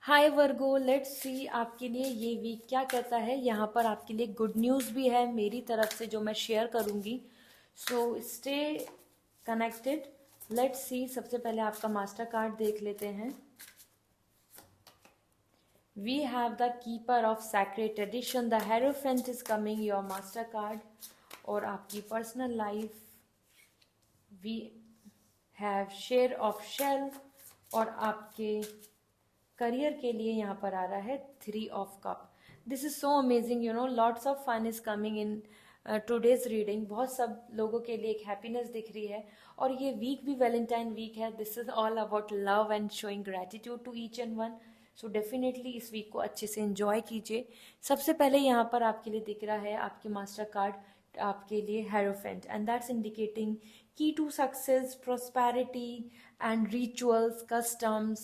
Hi Virgo, let's see आपके लिए ये वीक क्या कहता है। यहाँ पर आपके लिए गुड न्यूज़ भी है मेरी तरफ से जो मैं शेयर करूँगी, so stay connected. Let's see, सबसे पहले आपका मास्टर कार्ड देख लेते हैं। We have the keeper of sacred tradition, the hierophant is coming your master card. और आपकी personal life, we have share of shell, और आपके करियर के लिए यहाँ पर आ रहा है 3 of cup. This is so amazing, you know, lots of fun is coming in today's reading. बहुत सब लोगों के लिए एक हैप्पीनेस दिख रही है, और ये वीक भी वैलेंटाइन वीक है। This is all about love and showing gratitude to each and one. So definitely इस वीक को अच्छे से एंजॉय कीजिए। सबसे पहले यहाँ पर आपके लिए दिख रहा है आपके मास्टर कार्ड, आपके लिए hierophant, and that's indicating key to success, prosperity and rituals, customs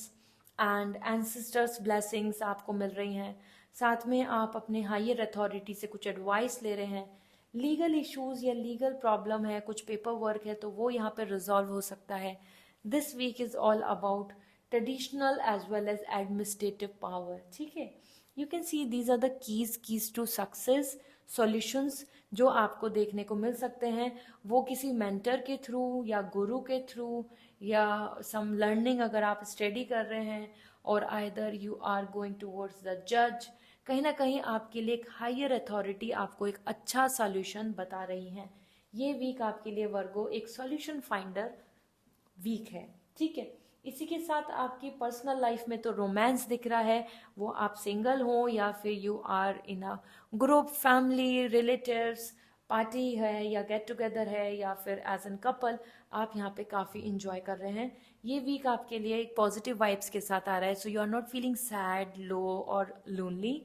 and ancestors blessings आपको मिल रही हैं। साथ में आप अपने हायर अथॉरिटी से कुछ एडवाइस ले रहे हैं। लीगल इश्यूज या लीगल प्रॉब्लम है, कुछ पेपर वर्क है, तो वो यहाँ पर रिजॉल्व हो सकता है। This week is all about traditional as well as administrative power. ठीक है, you can see these are the keys to success, solutions जो आपको देखने को मिल सकते हैं। वो किसी मेंटर के थ्रू या गुरु के थ्रू या सम लर्निंग अगर आप स्टडी कर रहे हैं, और either you are going towards the जज, कहीं ना कहीं आपके लिए एक हायर अथॉरिटी आपको एक अच्छा सॉल्यूशन बता रही हैं। ये वीक आपके लिए वर्गो एक सॉल्यूशन फाइंडर वीक है। ठीक है, इसी के साथ आपकी पर्सनल लाइफ में तो रोमांस दिख रहा है, वो आप सिंगल हो या फिर you are in a group, family, relatives, party है या गेट टुगेदर है, या फिर एज एन कपल आप यहाँ पे काफ़ी इंजॉय कर रहे हैं। ये वीक आपके लिए एक पॉजिटिव वाइब्स के साथ आ रहा है। So you are not feeling sad, low और lonely,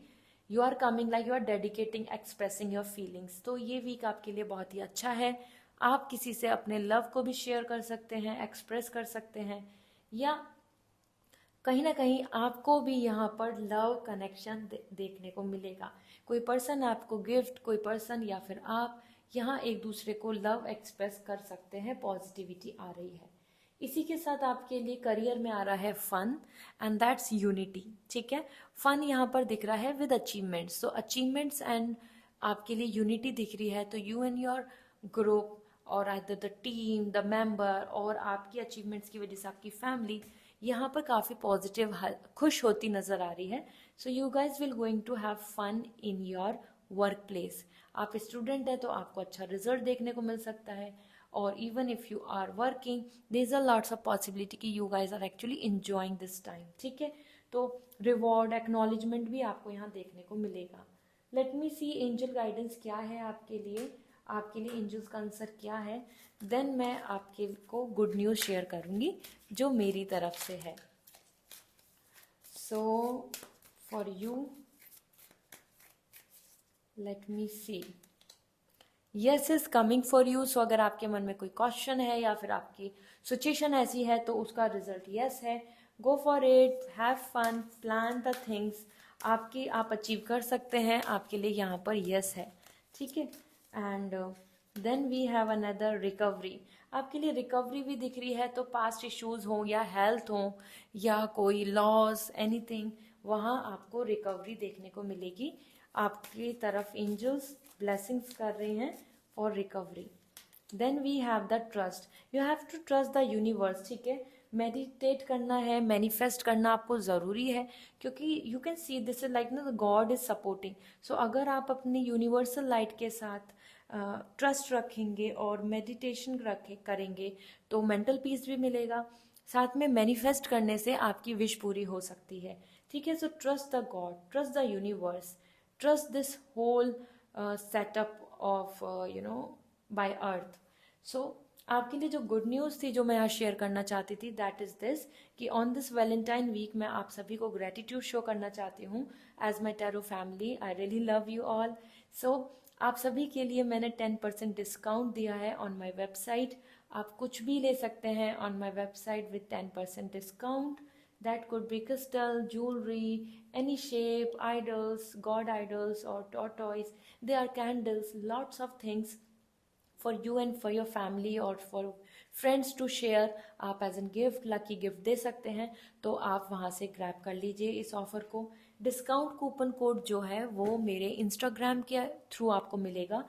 you are coming like you are dedicating, expressing your feelings. तो ये वीक आपके लिए बहुत ही अच्छा है। आप किसी से अपने लव को भी शेयर कर सकते हैं, एक्सप्रेस कर सकते हैं, या कहीं ना कहीं आपको भी यहाँ पर लव कनेक्शन देखने को मिलेगा। कोई पर्सन आपको गिफ्ट, कोई पर्सन या फिर आप यहाँ एक दूसरे को लव एक्सप्रेस कर सकते हैं, पॉजिटिविटी आ रही है। इसी के साथ आपके लिए करियर में आ रहा है फन, एंड दैट्स यूनिटी। ठीक है, फन यहाँ पर दिख रहा है with achievements, so achievements and आपके लिए यूनिटी दिख रही है। तो यू एंड योर ग्रुप और either the team, the member, और आपकी अचीवमेंट्स की वजह से आपकी फैमिली यहाँ पर काफ़ी पॉजिटिव, खुश होती नज़र आ रही है। So you guys will going to have fun in your workplace. आप स्टूडेंट हैं तो आपको अच्छा रिजल्ट देखने को मिल सकता है, और even if you are working there is a lots of possibility कि you guys are actually enjoying this time. ठीक है, तो रिवॉर्ड, एक्नॉलेजमेंट भी आपको यहाँ देखने को मिलेगा। Late me see angel guidance क्या है आपके लिए, आपके लिए एंजल्स का आंसर क्या है। देन मैं आपके को गुड न्यूज़ शेयर करूँगी जो मेरी तरफ से है। So for you, let me see, yes is coming for you. So अगर आपके मन में कोई क्वेश्चन है या फिर आपकी सिचुएशन ऐसी है तो उसका रिजल्ट यस है। Go for it, have fun, plan the things. आप अचीव कर सकते हैं, आपके लिए यहाँ पर यस है, ठीक है। And then we have another recovery. आपके लिए रिकवरी भी दिख रही है, तो पास्ट इश्यूज हो या हेल्थ हो या कोई लॉस एनीथिंग, वहाँ आपको रिकवरी देखने को मिलेगी। आपकी तरफ एंजल्स ब्लेसिंग्स कर रहे हैं for recovery. Then we have the trust. You have to trust the universe, ठीक है। मेडिटेट करना है, मैनिफेस्ट करना आपको ज़रूरी है, क्योंकि you can see this is like ना गॉड इज सपोर्टिंग। सो अगर आप अपनी यूनिवर्सल लाइट के साथ ट्रस्ट रखेंगे और मेडिटेशन करेंगे तो मेंटल पीस भी मिलेगा। साथ में मैनिफेस्ट करने से आपकी विश पूरी हो सकती है, ठीक है। So trust the god, trust the universe, trust this whole setup of by earth. So आपके लिए जो गुड न्यूज़ थी जो मैं यहाँ शेयर करना चाहती थी, दैट इज़ दिस कि ऑन दिस वैलेंटाइन वीक मैं आप सभी को ग्रेटिट्यूड शो करना चाहती हूँ as my tarot family. I really love you all. So आप सभी के लिए मैंने 10% डिस्काउंट दिया है ऑन माई वेबसाइट। आप कुछ भी ले सकते हैं on my website with 10% discount. That could be crystal, jewelry, any shape, idols, god idols or tortoise. They are candles, lots of things for you and for your family or for friends to share. आप as an gift, lucky gift दे सकते हैं, तो आप वहाँ से grab कर लीजिए इस ऑफर को। डिस्काउंट कूपन कोड जो है वो मेरे इंस्टाग्राम के थ्रू आपको मिलेगा।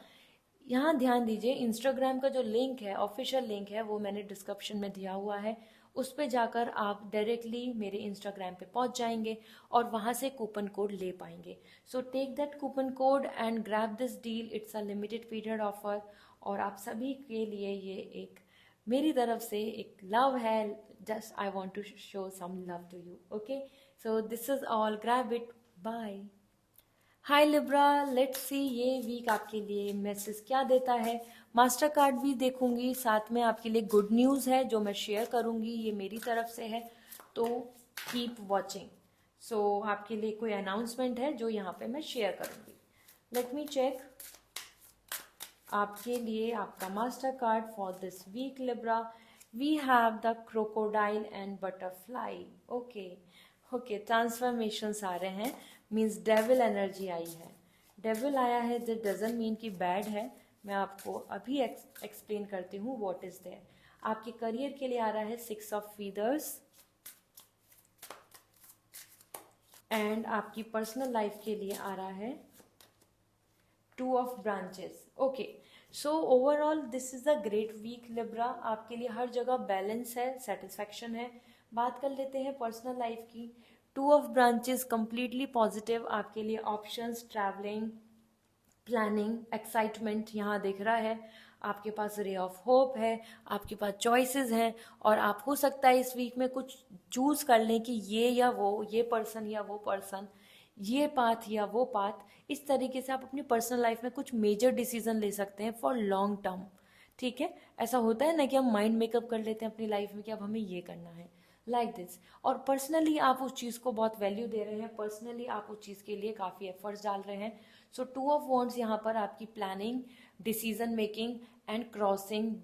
यहाँ ध्यान दीजिए, इंस्टाग्राम का जो लिंक है, ऑफिशियल लिंक है, वो मैंने डिस्क्रिप्शन में दिया हुआ है। उस पे जाकर आप डायरेक्टली मेरे इंस्टाग्राम पे पहुंच जाएंगे और वहाँ से कूपन कोड ले पाएंगे। So take that coupon code and grab this deal. It's a limited period offer और आप सभी के लिए ये एक मेरी तरफ से एक लव है। Just I want to show some love to you. Okay, so this is all, grab it, bye. Hi Libra, let's see ये वीक आपके लिए मैसेज क्या देता है। मास्टर कार्ड भी देखूंगी, साथ में आपके लिए गुड न्यूज़ है जो मैं शेयर करूंगी, ये मेरी तरफ से है, तो कीप वॉचिंग। सो आपके लिए कोई अनाउंसमेंट है जो यहाँ पे मैं शेयर करूंगी। लेट मी चेक आपके लिए आपका master card for this week libra. We have the crocodile and butterfly. Okay okay, transformations आ रहे हैं, मीन्स डेविल एनर्जी आई है। डेविल आया है, दिस डजंट मीन कि बैड है। मैं आपको अभी एक्सप्लेन करती हूँ व्हाट इज देयर। आपके करियर के लिए आ रहा है 6 ऑफ फीदर्स एंड आपकी पर्सनल लाइफ के लिए आ रहा है 2 of branches. Okay, so overall this is a great week Libra. आपके लिए हर जगह बैलेंस है, सेटिस्फैक्शन है। बात कर लेते हैं पर्सनल लाइफ की। 2 ऑफ ब्रांचेस कंप्लीटली पॉजिटिव, आपके लिए ऑप्शंस, ट्रैवलिंग, प्लानिंग, एक्साइटमेंट यहाँ दिख रहा है। आपके पास रे ऑफ होप है, आपके पास चॉइसेस हैं और आप हो सकता है इस वीक में कुछ चूज कर लें कि ये या वो, ये पर्सन या वो पर्सन, ये पाथ या वो पाथ। इस तरीके से आप अपनी पर्सनल लाइफ में कुछ मेजर डिसीजन ले सकते हैं फॉर लॉन्ग टर्म, ठीक है। ऐसा होता है ना कि हम माइंड मेकअप कर लेते हैं अपनी लाइफ में कि अब हमें ये करना है, लाइक दिस। और पर्सनली आप उस चीज़ को बहुत वैल्यू दे रहे हैं, पर्सनली आप उस चीज़ के लिए काफ़ी एफर्ट्स डाल रहे हैं। सो 2 ऑफ वॉन्ड्स यहाँ पर आपकी planning, decision making and crossing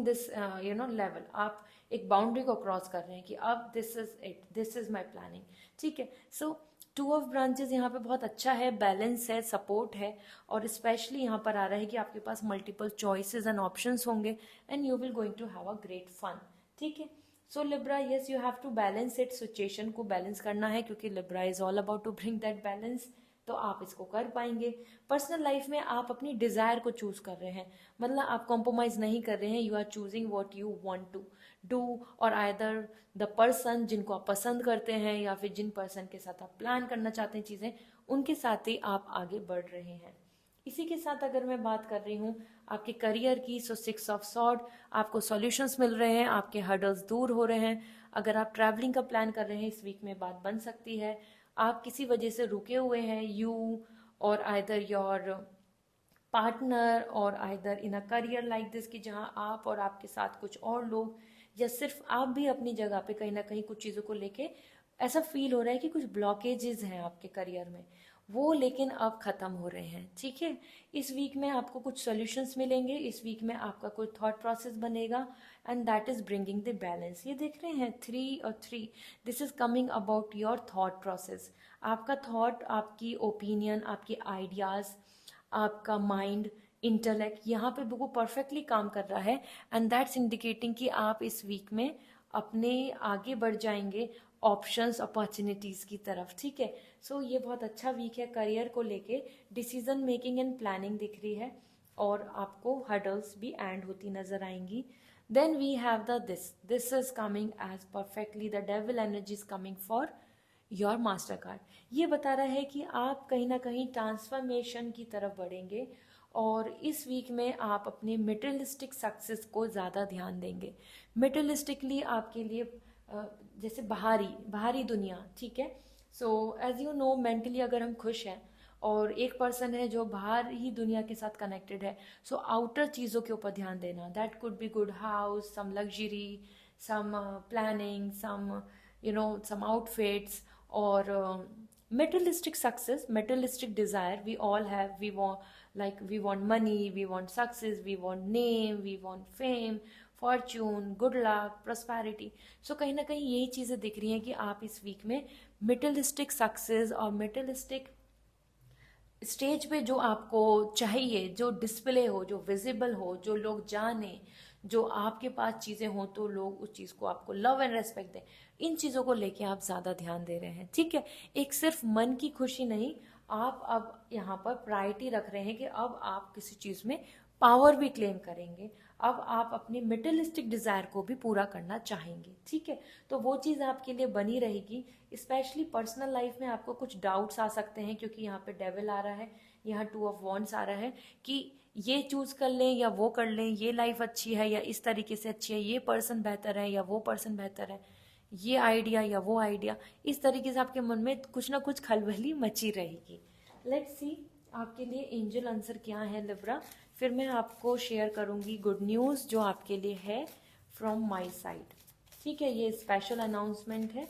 this level. आप एक बाउंड्री को क्रॉस कर रहे हैं कि अब this is it, this is my planning, ठीक है। सो 2 ऑफ ब्रांचेस यहाँ पे बहुत अच्छा है, बैलेंस है, सपोर्ट है और स्पेशली यहाँ पर आ रहा है कि आपके पास मल्टीपल चॉइसेस एंड ऑप्शंस होंगे and you will going to have a great fun, ठीक है। So libra, yes you have to balance it, situation को बैलेंस करना है क्योंकि libra is all about to bring that balance, तो आप इसको कर पाएंगे। पर्सनल लाइफ में आप अपनी डिजायर को चूज कर रहे हैं, मतलब आप कॉम्प्रोमाइज नहीं कर रहे हैं, you are choosing what you want to do. और आइदर द पर्सन जिनको आप पसंद करते हैं या फिर जिन पर्सन के साथ आप प्लान करना चाहते हैं चीजें, उनके साथ ही आप आगे बढ़ रहे हैं। इसी के साथ अगर मैं बात कर रही हूँ आपके करियर की, सो 6 ऑफ सॉर्ड, आपको सॉल्यूशंस मिल रहे हैं, आपके हर्डल्स दूर हो रहे हैं। अगर आप ट्रैवलिंग का प्लान कर रहे हैं इस वीक में बात बन सकती है। आप किसी वजह से रुके हुए हैं, यू और आइदर योर पार्टनर और either in a career like this, कि जहाँ आप और आपके साथ कुछ और लोग या सिर्फ आप भी अपनी जगह पे कहीं ना कहीं कुछ चीज़ों को लेके ऐसा फील हो रहा है कि कुछ ब्लॉकेजेस हैं आपके करियर में, वो लेकिन अब ख़त्म हो रहे हैं, ठीक है। इस वीक में आपको कुछ सॉल्यूशंस मिलेंगे, इस वीक में आपका कोई थॉट प्रोसेस बनेगा, and that is bringing the balance. ये देख रहे हैं 3 और 3, this is coming about your thought process. आपका थॉट, आपकी ओपिनियन, आपके आइडियाज़, आपका माइंड, इंटेलेक्ट यहाँ पे बिल्कुल परफेक्टली काम कर रहा है, एंड दैट्स इंडिकेटिंग कि आप इस वीक में अपने आगे बढ़ जाएंगे ऑप्शंस, अपॉर्चुनिटीज़ की तरफ, ठीक है। सो ये बहुत अच्छा वीक है करियर को लेके, डिसीजन मेकिंग एंड प्लानिंग दिख रही है, और आपको हर्डल्स भी एंड होती नजर आएंगी। Then we have the this is coming as perfectly, the devil energy is coming for your master card. ये बता रहा है कि आप कहीं ना कहीं ट्रांसफॉर्मेशन की तरफ बढ़ेंगे, और इस वीक में आप अपने मेटेरियलिस्टिक सक्सेस को ज़्यादा ध्यान देंगे। मेटेरियलिस्टिकली आपके लिए जैसे बाहरी दुनिया, ठीक है। So as you know, mentally अगर हम खुश हैं और एक पर्सन है जो बाहर ही दुनिया के साथ कनेक्टेड है, सो आउटर चीज़ों के ऊपर ध्यान देना, that could be good house, some luxury, some planning, some some outfits, or materialistic success, materialistic desire we all have. We want money, we want success, we want name, we want fame, fortune, good luck, prosperity. So कहीं ना कहीं यही चीज़ें दिख रही हैं कि आप इस वीक में materialistic success और materialistic स्टेज पे जो आपको चाहिए, जो डिस्प्ले हो, जो विजिबल हो, जो लोग जाने, जो आपके पास चीज़ें हो तो लोग उस चीज़ को आपको लव एंड रेस्पेक्ट दें, इन चीज़ों को लेके आप ज़्यादा ध्यान दे रहे हैं, ठीक है। एक सिर्फ मन की खुशी नहीं, आप अब यहाँ पर प्रायोरिटी रख रहे हैं कि अब आप किसी चीज़ में पावर भी क्लेम करेंगे, अब आप अपनी मेटेरियलिस्टिक डिज़ायर को भी पूरा करना चाहेंगे, ठीक है। तो वो चीज़ आपके लिए बनी रहेगी। स्पेशली पर्सनल लाइफ में आपको कुछ डाउट्स आ सकते हैं, क्योंकि यहाँ पे डेविल आ रहा है, यहाँ 2 ऑफ वॉन्ड्स आ रहा है कि ये चूज कर लें या वो कर लें, ये लाइफ अच्छी है या इस तरीके से अच्छी है, ये पर्सन बेहतर है या वो पर्सन बेहतर है, ये आइडिया या वो आइडिया, इस तरीके से आपके मन में कुछ ना कुछ खलबली मची रहेगी। लेट्स सी आपके लिए एंजल आंसर क्या है लिब्रा, फिर मैं आपको शेयर करूंगी गुड न्यूज़ जो आपके लिए है फ्रॉम माय साइड, ठीक है। ये स्पेशल अनाउंसमेंट है।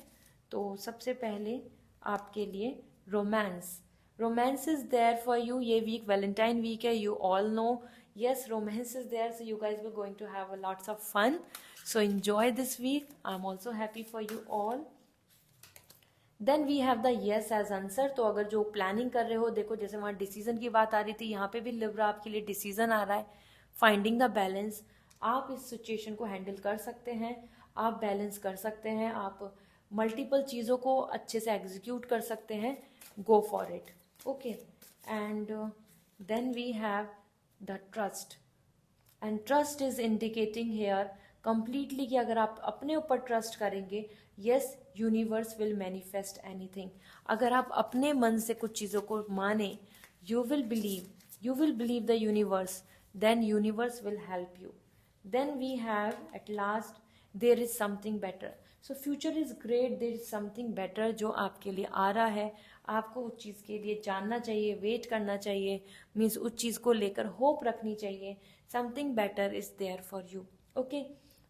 तो सबसे पहले आपके लिए romance is there for you. ये वीक वैलेंटाइन वीक है, you all know, yes, romance is there, so you guys were going to have a lots of fun, so enjoy this week. I'm also happy for you all. Then we have the yes as answer. तो अगर जो planning कर रहे हो, देखो जैसे वहाँ decision की बात आ रही थी, यहाँ पे भी लिब्रा आपके लिए डिसीजन आ रहा है, फाइंडिंग द बैलेंस। आप इस सिचुएशन को हैंडल कर सकते हैं, आप बैलेंस कर सकते हैं, आप मल्टीपल चीज़ों को अच्छे से एग्जीक्यूट कर सकते हैं, go for it, okay. And then we have the trust, and trust is indicating here completely कि अगर आप अपने ऊपर ट्रस्ट करेंगे, yes, universe will manifest anything. अगर आप अपने मन से कुछ चीज़ों को माने, you will believe the universe, then universe will help you. Then we have at last there is something better. So future is great, there is something better जो आपके लिए आ रहा है। आपको उस चीज़ के लिए जानना चाहिए, वेट करना चाहिए, मीन्स उस चीज़ को लेकर होप रखनी चाहिए। Something better is there for you, okay.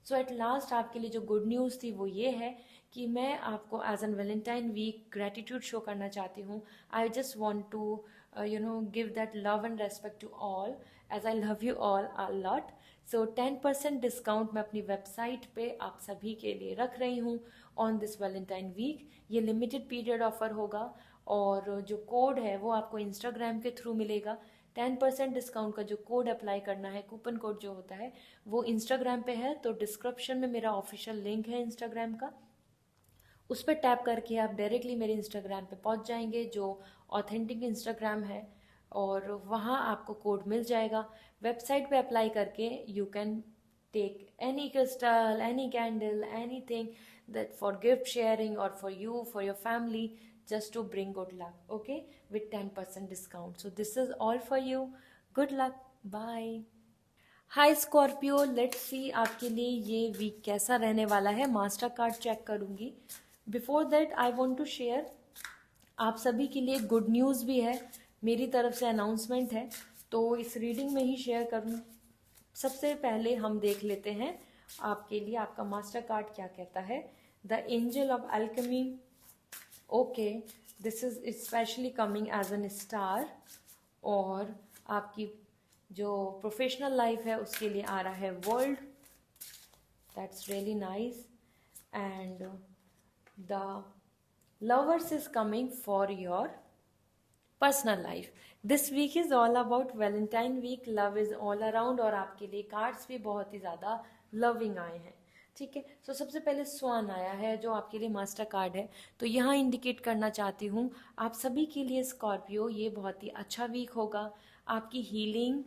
So at last आपके लिए जो गुड न्यूज़ थी वो ये है कि मैं आपको as an Valentine week gratitude show करना चाहती हूँ। I just want to give that love and respect to all, as I love you all a lot. So 10% discount मैं अपनी वेबसाइट पे आप सभी के लिए रख रही हूँ ऑन दिस वैलेंटाइन वीक। ये लिमिटेड पीरियड ऑफर होगा, और जो कोड है वो आपको इंस्टाग्राम के थ्रू मिलेगा। 10% डिस्काउंट का जो कोड अप्लाई करना है, कूपन कोड जो होता है, वो इंस्टाग्राम पे है। तो डिस्क्रिप्शन में मेरा ऑफिशियल लिंक है इंस्टाग्राम का, उस पर टैप करके आप डायरेक्टली मेरे इंस्टाग्राम पे पहुंच जाएंगे, जो ऑथेंटिक इंस्टाग्राम है, और वहाँ आपको कोड मिल जाएगा। वेबसाइट पे अप्लाई करके you can take any crystal, any candle, anything that for gift sharing or for you, for your family, just to bring good luck, okay, with 10% discount. So this is all for you. Good luck. Bye. Hi Scorpio, let's see आपके लिए ये week कैसा रहने वाला है। Master card check करूंगी। Before that I want to share आप सभी के लिए गुड न्यूज़ भी है, मेरी तरफ से अनाउंसमेंट है, तो इस रीडिंग में ही शेयर करूँ। सबसे पहले हम देख लेते हैं आपके लिए आपका मास्टर कार्ड क्या कहता है। The angel of alchemy, okay, this is specially coming as an star, और आपकी जो प्रोफेशनल लाइफ है उसके लिए आ रहा है world. That's really nice. And the lovers is coming for your personal life. This week is all about Valentine week. Love is all around, और आपके लिए कार्ड्स भी बहुत ही ज़्यादा लविंग आए हैं. ठीक है, सो सबसे पहले स्वान आया है जो आपके लिए मास्टर कार्ड है. तो यहाँ इंडिकेट करना चाहती हूँ आप सभी के लिए स्कॉर्पियो ये बहुत ही अच्छा वीक होगा. आपकी healing,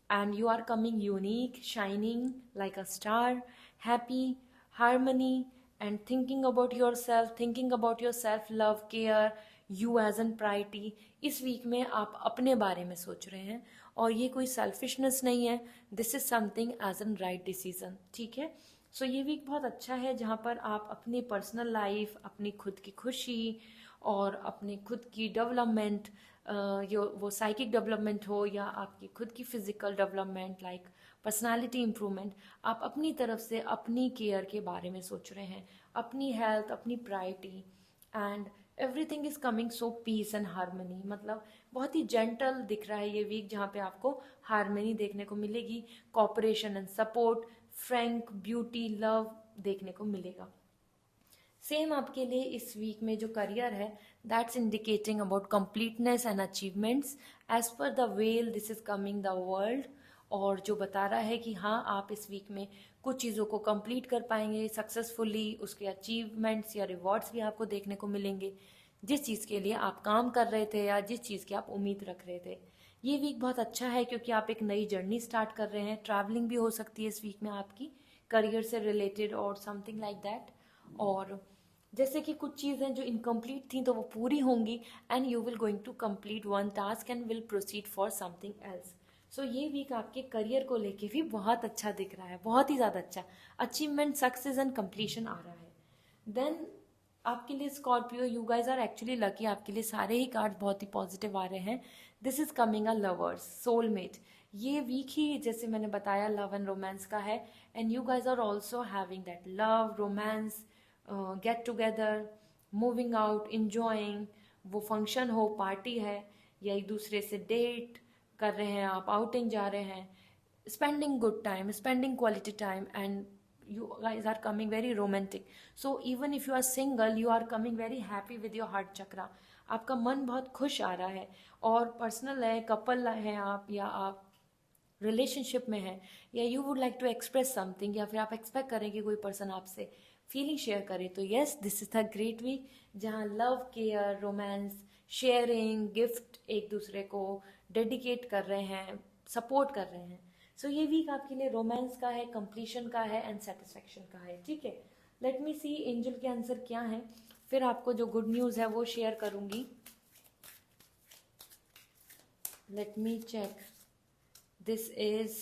and you are coming unique, shining like a star, happy, harmony, and thinking about your self, thinking about your self love, care, you as an priority. इस वीक में आप अपने बारे में सोच रहे हैं, और ये कोई सेल्फिशनेस नहीं है. This is something as an right decision. ठीक है, सो ये वीक बहुत अच्छा है जहाँ पर आप अपनी पर्सनल लाइफ, अपनी खुद की खुशी और अपने खुद की डेवलपमेंट, वो साइकिक डेवलपमेंट हो या आपकी खुद की physical development like personality improvement, आप अपनी तरफ से अपनी केयर के बारे में सोच रहे हैं, अपनी हेल्थ, अपनी priority. And everything is coming so peace and harmony. मतलब बहुत ही जेंटल दिख रहा है ये वीक, जहाँ पे आपको हारमोनी देखने को मिलेगी, cooperation and support, Frank, beauty, love देखने को मिलेगा. सेम आपके लिए इस वीक में जो करियर है, that's indicating about completeness and achievements. As per the well this is coming the world, और जो बता रहा है कि हाँ आप इस वीक में कुछ चीज़ों को कंप्लीट कर पाएंगे सक्सेसफुली. उसके अचीवमेंट्स या रिवॉर्ड्स भी आपको देखने को मिलेंगे, जिस चीज़ के लिए आप काम कर रहे थे या जिस चीज़ की आप उम्मीद रख रहे थे. ये वीक बहुत अच्छा है क्योंकि आप एक नई जर्नी स्टार्ट कर रहे हैं. ट्रैवलिंग भी हो सकती है इस वीक में आपकी, करियर से रिलेटेड और समथिंग लाइक दैट. और जैसे कि कुछ चीज़ें जो इनकम्प्लीट थी तो वो पूरी होंगी, and you will going to complete one task and will proceed for something else. So ये वीक आपके करियर को लेके भी बहुत अच्छा दिख रहा है, बहुत ही ज़्यादा अच्छा. अचीवमेंट, सक्सेस एंड कंप्लीशन आ रहा है. देन आपके लिए Scorpio, you guys are actually lucky. आपके लिए सारे ही कार्ड बहुत ही पॉजिटिव आ रहे हैं. This is coming a lovers, soulmate. ये वीक ही जैसे मैंने बताया लव एंड रोमांस का है, and you guys are also having that love, romance, get together, moving out, enjoying. वो फंक्शन हो, पार्टी है, या एक दूसरे से डेट कर रहे हैं आप, आउटिंग जा रहे हैं, spending good time, spending quality time, and you guys are coming very romantic. So even if you are single, you are coming very happy with your heart chakra. आपका मन बहुत खुश आ रहा है. और पर्सनल है, कपल है आप, या आप रिलेशनशिप में है, या you would like to express something, या फिर आप एक्सपेक्ट करें कि कोई पर्सन आपसे फीलिंग शेयर करे, तो yes this is the great week जहाँ love, care, romance, sharing, gift एक दूसरे को डेडिकेट कर रहे हैं, सपोर्ट कर रहे हैं. सो ये वीक आपके लिए रोमांस का है, कंप्लीशन का है, एंड सेटिस्फेक्शन का है. ठीक है, लेट मी सी एंजल के आंसर क्या है, फिर आपको जो गुड न्यूज़ है वो शेयर करूंगी. Let me check. This is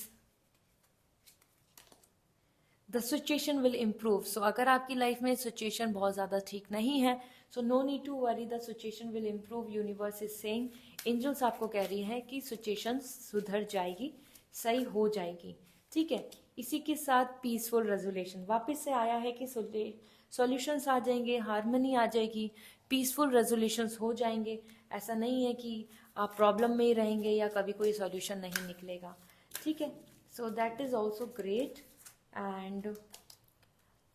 the situation will improve. So अगर आपकी लाइफ में सिचुएशन बहुत ज़्यादा ठीक नहीं है, so no need to worry, the situation will improve. Universe is saying, angels आपको कह रही हैं कि सिचुएशन सुधर जाएगी, सही हो जाएगी. ठीक है, इसी के साथ पीसफुल रेजोल्यूशन वापस से आया है कि सॉल्यूशंस आ जाएंगे, हार्मनी आ जाएगी, पीसफुल रेजोल्यूशंस हो जाएंगे. ऐसा नहीं है कि आप प्रॉब्लम में ही रहेंगे या कभी कोई सॉल्यूशन नहीं निकलेगा. ठीक है, so that is also great. And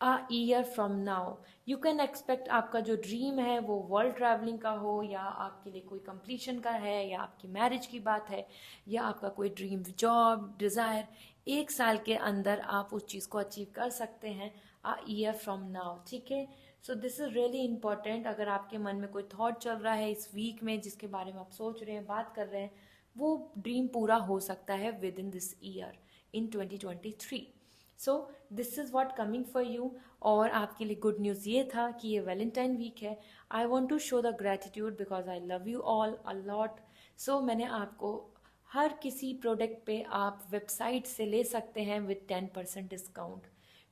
a year from now you can expect आपका जो ड्रीम है वो वर्ल्ड ट्रैवलिंग का हो, या आपके लिए कोई कंप्लीशन का है, या आपकी मैरिज की बात है, या आपका कोई ड्रीम जॉब डिज़ायर. 1 साल के अंदर आप उस चीज़ को अचीव कर सकते हैं. A year from now. ठीक है, so this is really important. अगर आपके मन में कोई थॉट चल रहा है इस वीक में जिसके बारे में आप सोच रहे हैं, बात कर रहे हैं, वो ड्रीम पूरा हो सकता है with in this year in 2023. So this is what coming for you. और आपके लिए गुड न्यूज़ ये था कि ये वैलेंटाइन वीक है. I want to show the gratitude because I love you all a lot. So मैंने आपको हर किसी प्रोडक्ट पे आप वेबसाइट से ले सकते हैं विद 10% डिस्काउंट.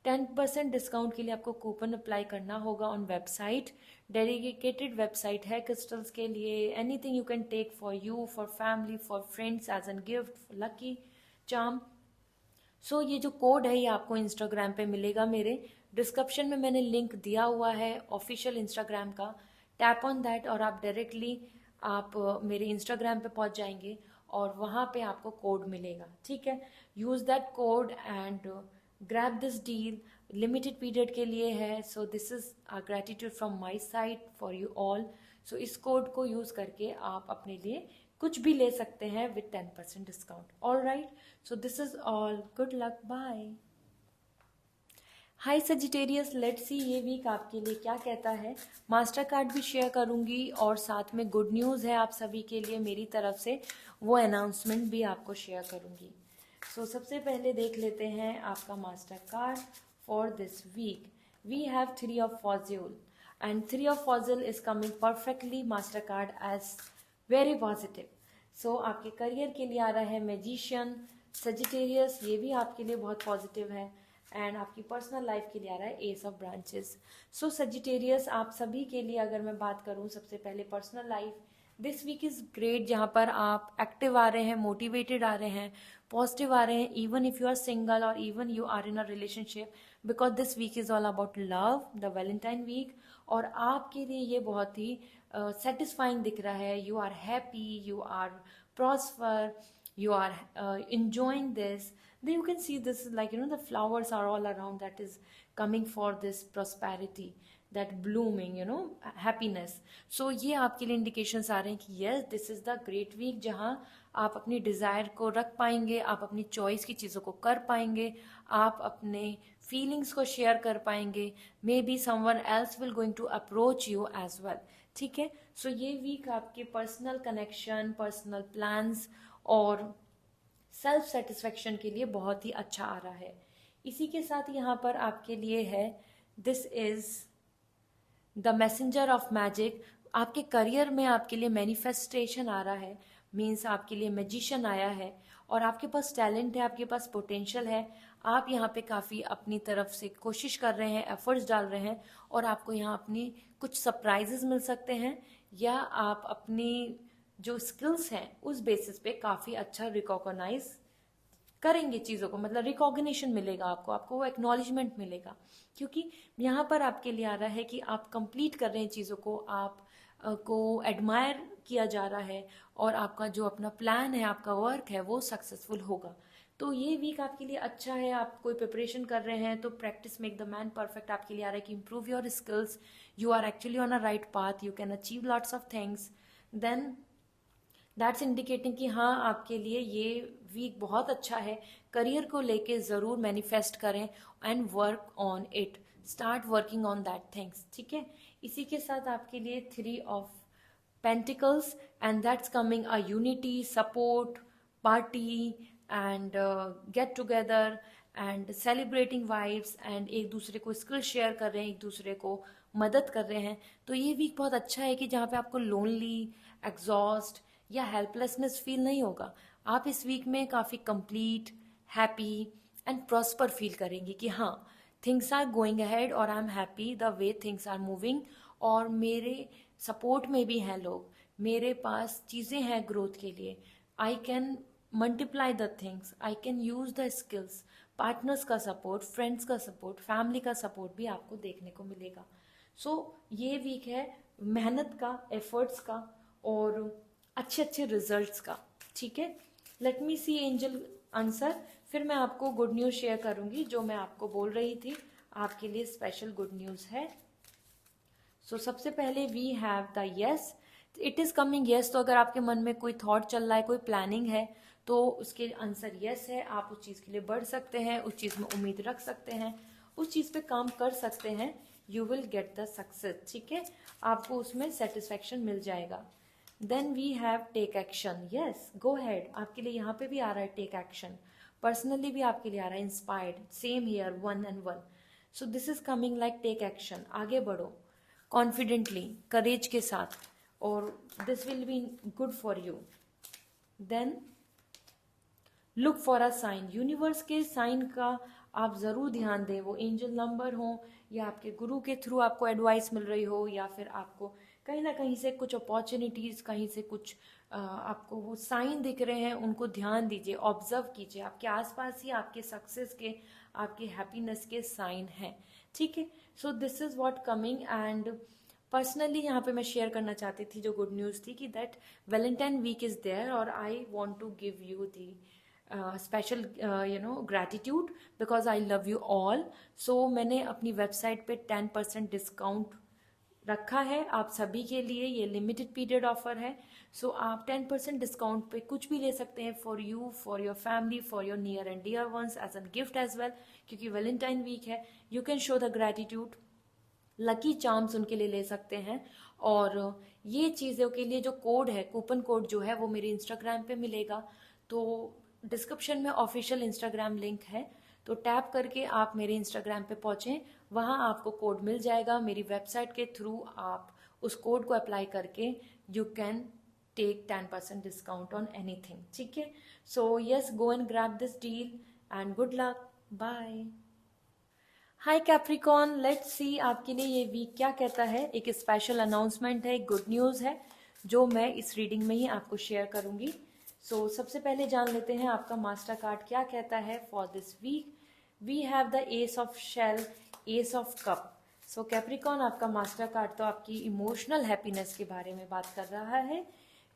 10% डिस्काउंट के लिए आपको कूपन अप्लाई करना होगा ऑन वेबसाइट. डेडिकेटेड वेबसाइट है क्रिस्टल्स के लिए. Anything you can take for you, for family, for friends as an gift, lucky charm. So ये जो कोड है ये आपको इंस्टाग्राम पे मिलेगा. मेरे डिस्क्रिप्शन में मैंने लिंक दिया हुआ है ऑफिशियल इंस्टाग्राम का. टैप ऑन दैट और आप डायरेक्टली आप मेरे इंस्टाग्राम पे पहुंच जाएंगे और वहाँ पे आपको कोड मिलेगा, ठीक है। Use that code and grab this deal, limited period के लिए है। So this is gratitude from my side for you all. So इस कोड को यूज़ करके आप अपने लिए कुछ भी ले सकते हैं with 10% discount. All right, so this is all, good luck, bye. Hi Sagittarius, let's see ये वीक आपके लिए क्या कहता है। मास्टर कार्ड भी शेयर करूंगी और साथ में गुड न्यूज़ है आप सभी के लिए मेरी तरफ से, वो अनाउंसमेंट भी आपको शेयर करूंगी। सो सबसे पहले देख लेते हैं आपका master card for this week. We have 3 of fossil and 3 of fossil is coming perfectly master card as very positive. So आपके करियर के लिए आ रहा है मैजिशियन सजिटेरियस, ये भी आपके लिए बहुत पॉजिटिव है। एंड आपकी पर्सनल लाइफ के लिए आ रहा है S of branches. So Sagittarius आप सभी के लिए अगर मैं बात करूं, सबसे पहले personal life this week is great, जहाँ पर आप एक्टिव आ रहे हैं, मोटिवेटेड आ रहे हैं, पॉजिटिव आ रहे हैं, even if you are single और even you are in a relationship, because this week is all about love, the Valentine week. और आपके लिए ये बहुत ही सेटिस्फाइंग दिख रहा है। You are happy, you are prosper, you are enjoying this. Then you can see this, like the flowers are all around, that is coming for this prosperity, that blooming, happiness. So ये आपके लिए indications आ रहे हैं कि yes, this is the great week जहाँ आप अपनी desire को रख पाएंगे, आप अपनी चॉइस की चीज़ों को कर पाएंगे, आप अपने फीलिंग्स को शेयर कर पाएंगे। Maybe someone else will going to approach you as well, ठीक है। सो ये वीक आपके पर्सनल कनेक्शन, पर्सनल प्लान्स और सेल्फ सेटिस्फेक्शन के लिए बहुत ही अच्छा आ रहा है। इसी के साथ यहाँ पर आपके लिए है this is the messenger of magic. आपके करियर में आपके लिए मैनिफेस्टेशन आ रहा है, मीन्स आपके लिए मैजिशियन आया है और आपके पास टैलेंट है, आपके पास पोटेंशियल है। आप यहाँ पे काफ़ी अपनी तरफ से कोशिश कर रहे हैं, एफर्ट्स डाल रहे हैं और आपको यहाँ अपनी कुछ सरप्राइजेस मिल सकते हैं, या आप अपनी जो स्किल्स हैं उस बेसिस पे काफ़ी अच्छा रिकॉग्नाइज करेंगे चीज़ों को, मतलब रिकॉग्निशन मिलेगा आपको वो एक्नॉलेजमेंट मिलेगा, क्योंकि यहाँ पर आपके लिए आ रहा है कि आप कंप्लीट कर रहे हैं चीज़ों को, आप को एडमायर किया जा रहा है और आपका जो अपना प्लान है, आपका वर्क है, वो सक्सेसफुल होगा। तो ये वीक आपके लिए अच्छा है। आप कोई प्रिपरेशन कर रहे हैं तो practice make the man perfect आपके लिए आ रहा है कि improve your skills, you are actually on a right path, you can achieve lots of things. Then that's indicating कि हाँ आपके लिए ये वीक बहुत अच्छा है। करियर को लेके ज़रूर मैनिफेस्ट करें and work on it, start working on that things, ठीक है। इसी के साथ आपके लिए 3 of pentacles and that's coming a unity, support, party and get together and celebrating vibes and एक दूसरे को स्किल शेयर कर रहे हैं, एक दूसरे को मदद कर रहे हैं। तो ये वीक बहुत अच्छा है कि जहाँ पे आपको लोनली, एग्जॉस्ट या हेल्पलेसनेस फील नहीं होगा। आप इस वीक में काफ़ी complete, happy and prosper feel करेंगे कि हाँ थिंग्स आर गोइंग अहेड और I am happy the way things are moving, और मेरे सपोर्ट में भी हैं लोग, मेरे पास चीज़ें हैं ग्रोथ के लिए, I can multiply the things, I can use the skills, partners का सपोर्ट, फ्रेंड्स का सपोर्ट, फैमिली का सपोर्ट भी आपको देखने को मिलेगा। सो ये वीक है मेहनत का, एफर्ट्स का और अच्छे अच्छे रिजल्ट्स का, ठीक है। Let me see angel answer, फिर मैं आपको गुड न्यूज़ शेयर करूंगी जो मैं आपको बोल रही थी, आपके लिए स्पेशल गुड न्यूज़ है। सो सबसे पहले we have the yes, it is coming yes. तो अगर आपके मन में कोई थॉट चल रहा है, कोई प्लानिंग है, तो उसके आंसर यस है। आप उस चीज़ के लिए बढ़ सकते हैं, उस चीज़ में उम्मीद रख सकते हैं, उस चीज़ पे काम कर सकते हैं, you will get the success, ठीक है, आपको उसमें सेटिस्फैक्शन मिल जाएगा। Then we have take action, yes go head, आपके लिए यहाँ पे भी आ रहा है टेक एक्शन, पर्सनली भी आपके लिए आ रहा है inspired, same here 1 and 1। So this is coming like take action, आगे बढ़ो कॉन्फिडेंटली, करेज के साथ, और this will be good for you. Then look for a sign, universe के साइन का आप ज़रूर ध्यान दें, वो एंजल नंबर हो या आपके गुरु के थ्रू आपको एडवाइस मिल रही हो, या फिर आपको कहीं ना कहीं से कुछ अपॉर्चुनिटीज़, कहीं से कुछ आपको वो साइन दिख रहे हैं, उनको ध्यान दीजिए, ऑब्जर्व कीजिए, आपके आसपास ही आपके सक्सेस के, आपके हैप्पीनेस के साइन हैं, ठीक है। So this is what coming and personally यहाँ पे मैं शेयर करना चाहती थी, जो गुड न्यूज़ थी कि that valentine week is there और I want to give you the special gratitude because I love you all. So मैंने अपनी वेबसाइट पे 10% डिस्काउंट रखा है आप सभी के लिए। ये लिमिटेड पीरियड ऑफर है। सो आप 10% डिस्काउंट पे कुछ भी ले सकते हैं for you, for your family, for your near and dear ones as an gift as well, क्योंकि वैलेंटाइन वीक है। You can show the gratitude, lucky charms उनके लिए ले सकते हैं। और ये चीज़ों के लिए जो कोड है, कूपन कोड जो है वो मेरे इंस्टाग्राम पे मिलेगा। तो डिस्क्रिप्शन में ऑफिशियल इंस्टाग्राम लिंक है, तो टैप करके आप मेरे इंस्टाग्राम पे पहुँचें, वहाँ आपको कोड मिल जाएगा। मेरी वेबसाइट के थ्रू आप उस कोड को अप्लाई करके you can take 10% discount on anything. ठीक है, so yes, go and grab this deal and good luck, bye. Hi Capricorn, let's see आपके लिए ये वीक क्या कहता है। एक स्पेशल अनाउंसमेंट है, एक गुड न्यूज़ है जो मैं इस रीडिंग में ही आपको शेयर करूंगी। सो सबसे पहले जान लेते हैं आपका मास्टर कार्ड क्या कहता है for this week. We have the ace of shell, ace of cup. So Capricorn, आपका मास्टर कार्ड तो आपकी इमोशनल हैप्पीनेस के बारे में बात कर रहा है।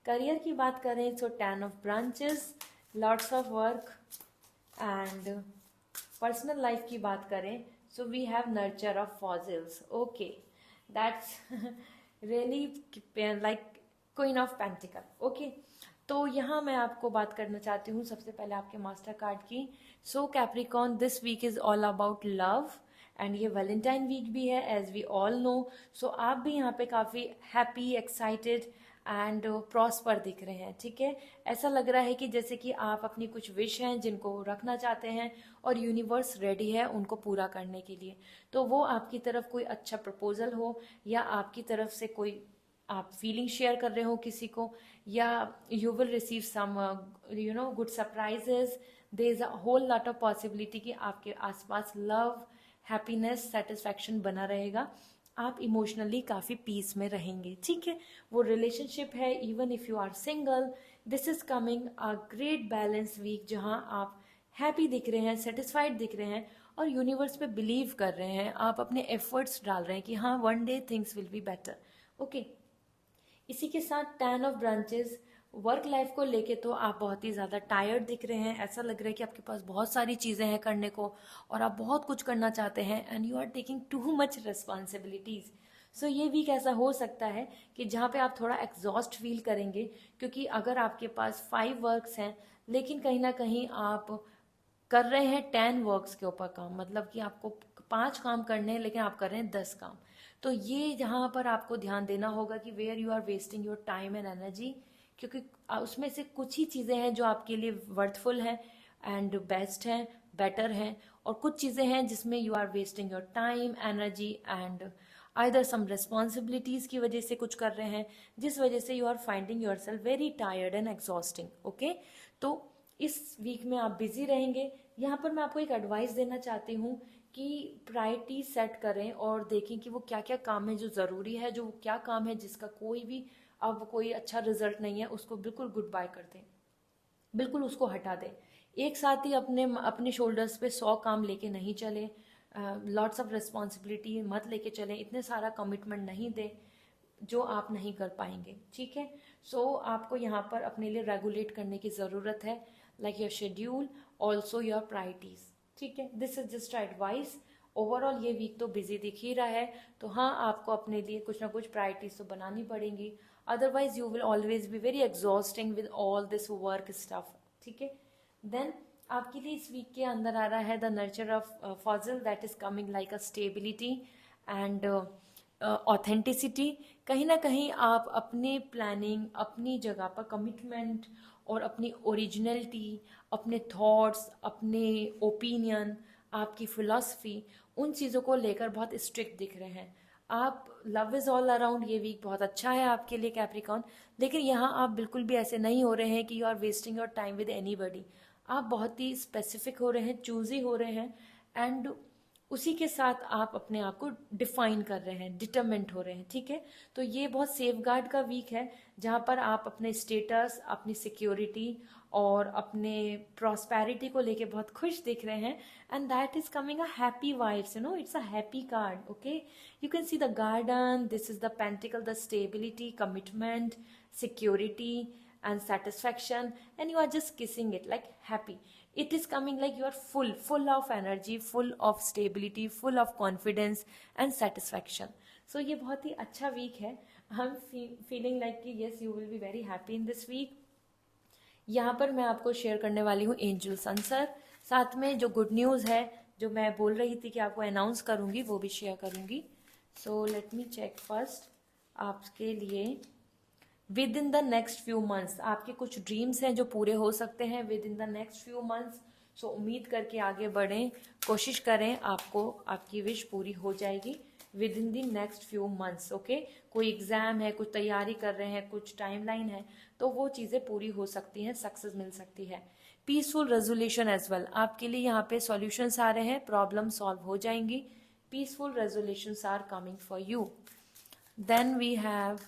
करियर की बात करें तो 10 of branches, lots of work. And personal life की बात करें so we have nurture of fossils. Okay, that's really like queen of pentacle. Okay, तो यहाँ मैं आपको बात करना चाहती हूँ सबसे पहले आपके मास्टर कार्ड की। So capricorn, this week is all about love and ये वैलेंटाइन वीक भी है as we all know. So आप भी यहाँ पे काफ़ी हैप्पी, एक्साइटेड एंड प्रॉस्पर दिख रहे हैं। ठीक है, ऐसा लग रहा है कि जैसे कि आप अपनी कुछ विश हैं जिनको रखना चाहते हैं और यूनिवर्स रेडी है उनको पूरा करने के लिए। तो वो आपकी तरफ कोई अच्छा प्रपोजल हो, या आपकी तरफ से कोई आप फीलिंग शेयर कर रहे हो किसी को, या you will receive some good surprises. There is a whole lot of possibility कि आपके आसपास लव, हैप्पीनेस, सेटिस्फैक्शन बना रहेगा। आप इमोशनली काफ़ी पीस में रहेंगे। ठीक है, वो रिलेशनशिप है, even if you are single, this is coming a great balance week जहां आप हैप्पी दिख रहे हैं, सेटिस्फाइड दिख रहे हैं और यूनिवर्स पे बिलीव कर रहे हैं। आप अपने एफर्ट्स डाल रहे हैं कि हाँ, one day things will be better. Okay, इसी के साथ 10 ऑफ ब्रांचेस, वर्क लाइफ को लेके तो आप बहुत ही ज़्यादा टायर्ड दिख रहे हैं। ऐसा लग रहा है कि आपके पास बहुत सारी चीज़ें हैं करने को और आप बहुत कुछ करना चाहते हैं and you are taking too much responsibilities. So ये वीक ऐसा हो सकता है कि जहाँ पे आप थोड़ा एग्जॉस्ट फील करेंगे, क्योंकि अगर आपके पास 5 वर्क्स हैं लेकिन कहीं ना कहीं आप कर रहे हैं 10 वर्क्स के ऊपर काम, मतलब कि आपको 5 काम करने हैं लेकिन आप कर रहे हैं 10 काम। तो ये जहाँ पर आपको ध्यान देना होगा कि where you are wasting your time and energy, क्योंकि उसमें से कुछ ही चीज़ें हैं जो आपके लिए वर्थफुल हैं एंड बेस्ट हैं, बेटर हैं, और कुछ चीज़ें हैं जिसमें you are wasting your time, energy and either some responsibilities की वजह से कुछ कर रहे हैं, जिस वजह से you are finding yourself very tired and exhausting. Okay, तो इस वीक में आप बिजी रहेंगे। यहाँ पर मैं आपको एक एडवाइस देना चाहती हूँ कि प्रायोरिटी सेट करें और देखें कि वो क्या क्या काम है जो ज़रूरी है, जो क्या काम है जिसका कोई भी अब कोई अच्छा रिजल्ट नहीं है, उसको बिल्कुल गुड बाय कर दें, बिल्कुल उसको हटा दें। एक साथ ही अपने अपने शोल्डर्स पे 100 काम लेके नहीं चले, लॉट्स ऑफ रिस्पॉन्सिबिलिटी मत लेके चलें, इतने सारा कमिटमेंट नहीं दें जो आप नहीं कर पाएंगे। ठीक है, सो आपको यहाँ पर अपने लिए रेगुलेट करने की ज़रूरत है, like your schedule, also your priorities. ठीक है, this is just advice. Overall ये वीक तो बिजी दिख ही रहा है, तो हाँ, आपको अपने लिए कुछ ना कुछ प्रायोरिटीज तो बनानी पड़ेंगी, otherwise you will always be very exhausting with all this work stuff. ठीक है, देन आपके लिए इस वीक के अंदर आ रहा है the nurture of fossil, that is coming like a stability and authenticity. कहीं ना कहीं आप अपने प्लानिंग, अपनी जगह पर कमिटमेंट और अपनी ओरिजिनलिटी, अपने थॉट्स, अपने ओपिनियन, आपकी फिलॉसफी, उन चीज़ों को लेकर बहुत स्ट्रिक्ट दिख रहे हैं। आप लव इज़ ऑल अराउंड, ये वीक बहुत अच्छा है आपके लिए कैप्रिकॉन, लेकिन यहाँ आप बिल्कुल भी ऐसे नहीं हो रहे हैं कि you are wasting your time with anybody. आप बहुत ही स्पेसिफिक हो रहे हैं, चूजी हो रहे हैं, एंड उसी के साथ आप अपने आप को डिफाइन कर रहे हैं, डिटरमेंट हो रहे हैं, ठीक है। तो ये बहुत सेफ गार्ड का वीक है, जहाँ पर आप अपने स्टेटस, अपनी सिक्योरिटी और अपने प्रॉस्पेरिटी को लेके बहुत खुश दिख रहे हैं, and that is coming a happy vibes, it's a happy card, okay. You can see the garden, this is the pentacle, the stability, commitment, security and satisfaction, and you are just kissing it like happy. It is coming like you are full of energy, full of stability, full of confidence and satisfaction. So ये बहुत ही अच्छा week है. I'm feeling like कि yes, you will be very happy in this week. यहाँ पर मैं आपको share करने वाली हूँ एंजल्स आंसर, साथ में जो गुड न्यूज़ है जो मैं बोल रही थी कि आपको अनाउंस करूँगी वो भी शेयर करूँगी. So let me check first आपके लिए. Within the next few months आपके कुछ ड्रीम्स हैं जो पूरे हो सकते हैं within the next few months. So उम्मीद करके आगे बढ़ें, कोशिश करें, आपको आपकी विश पूरी हो जाएगी with in the next few months, okay. कोई एग्जाम है, कुछ तैयारी कर रहे हैं, कुछ टाइमलाइन है, तो वो चीज़ें पूरी हो सकती हैं, सक्सेस मिल सकती है. पीसफुल रेजोल्यूशन एज वेल, आपके लिए यहाँ पे सॉल्यूशंस आ रहे हैं, प्रॉब्लम सॉल्व हो जाएंगी. Peaceful resolutions are coming for you. Then we have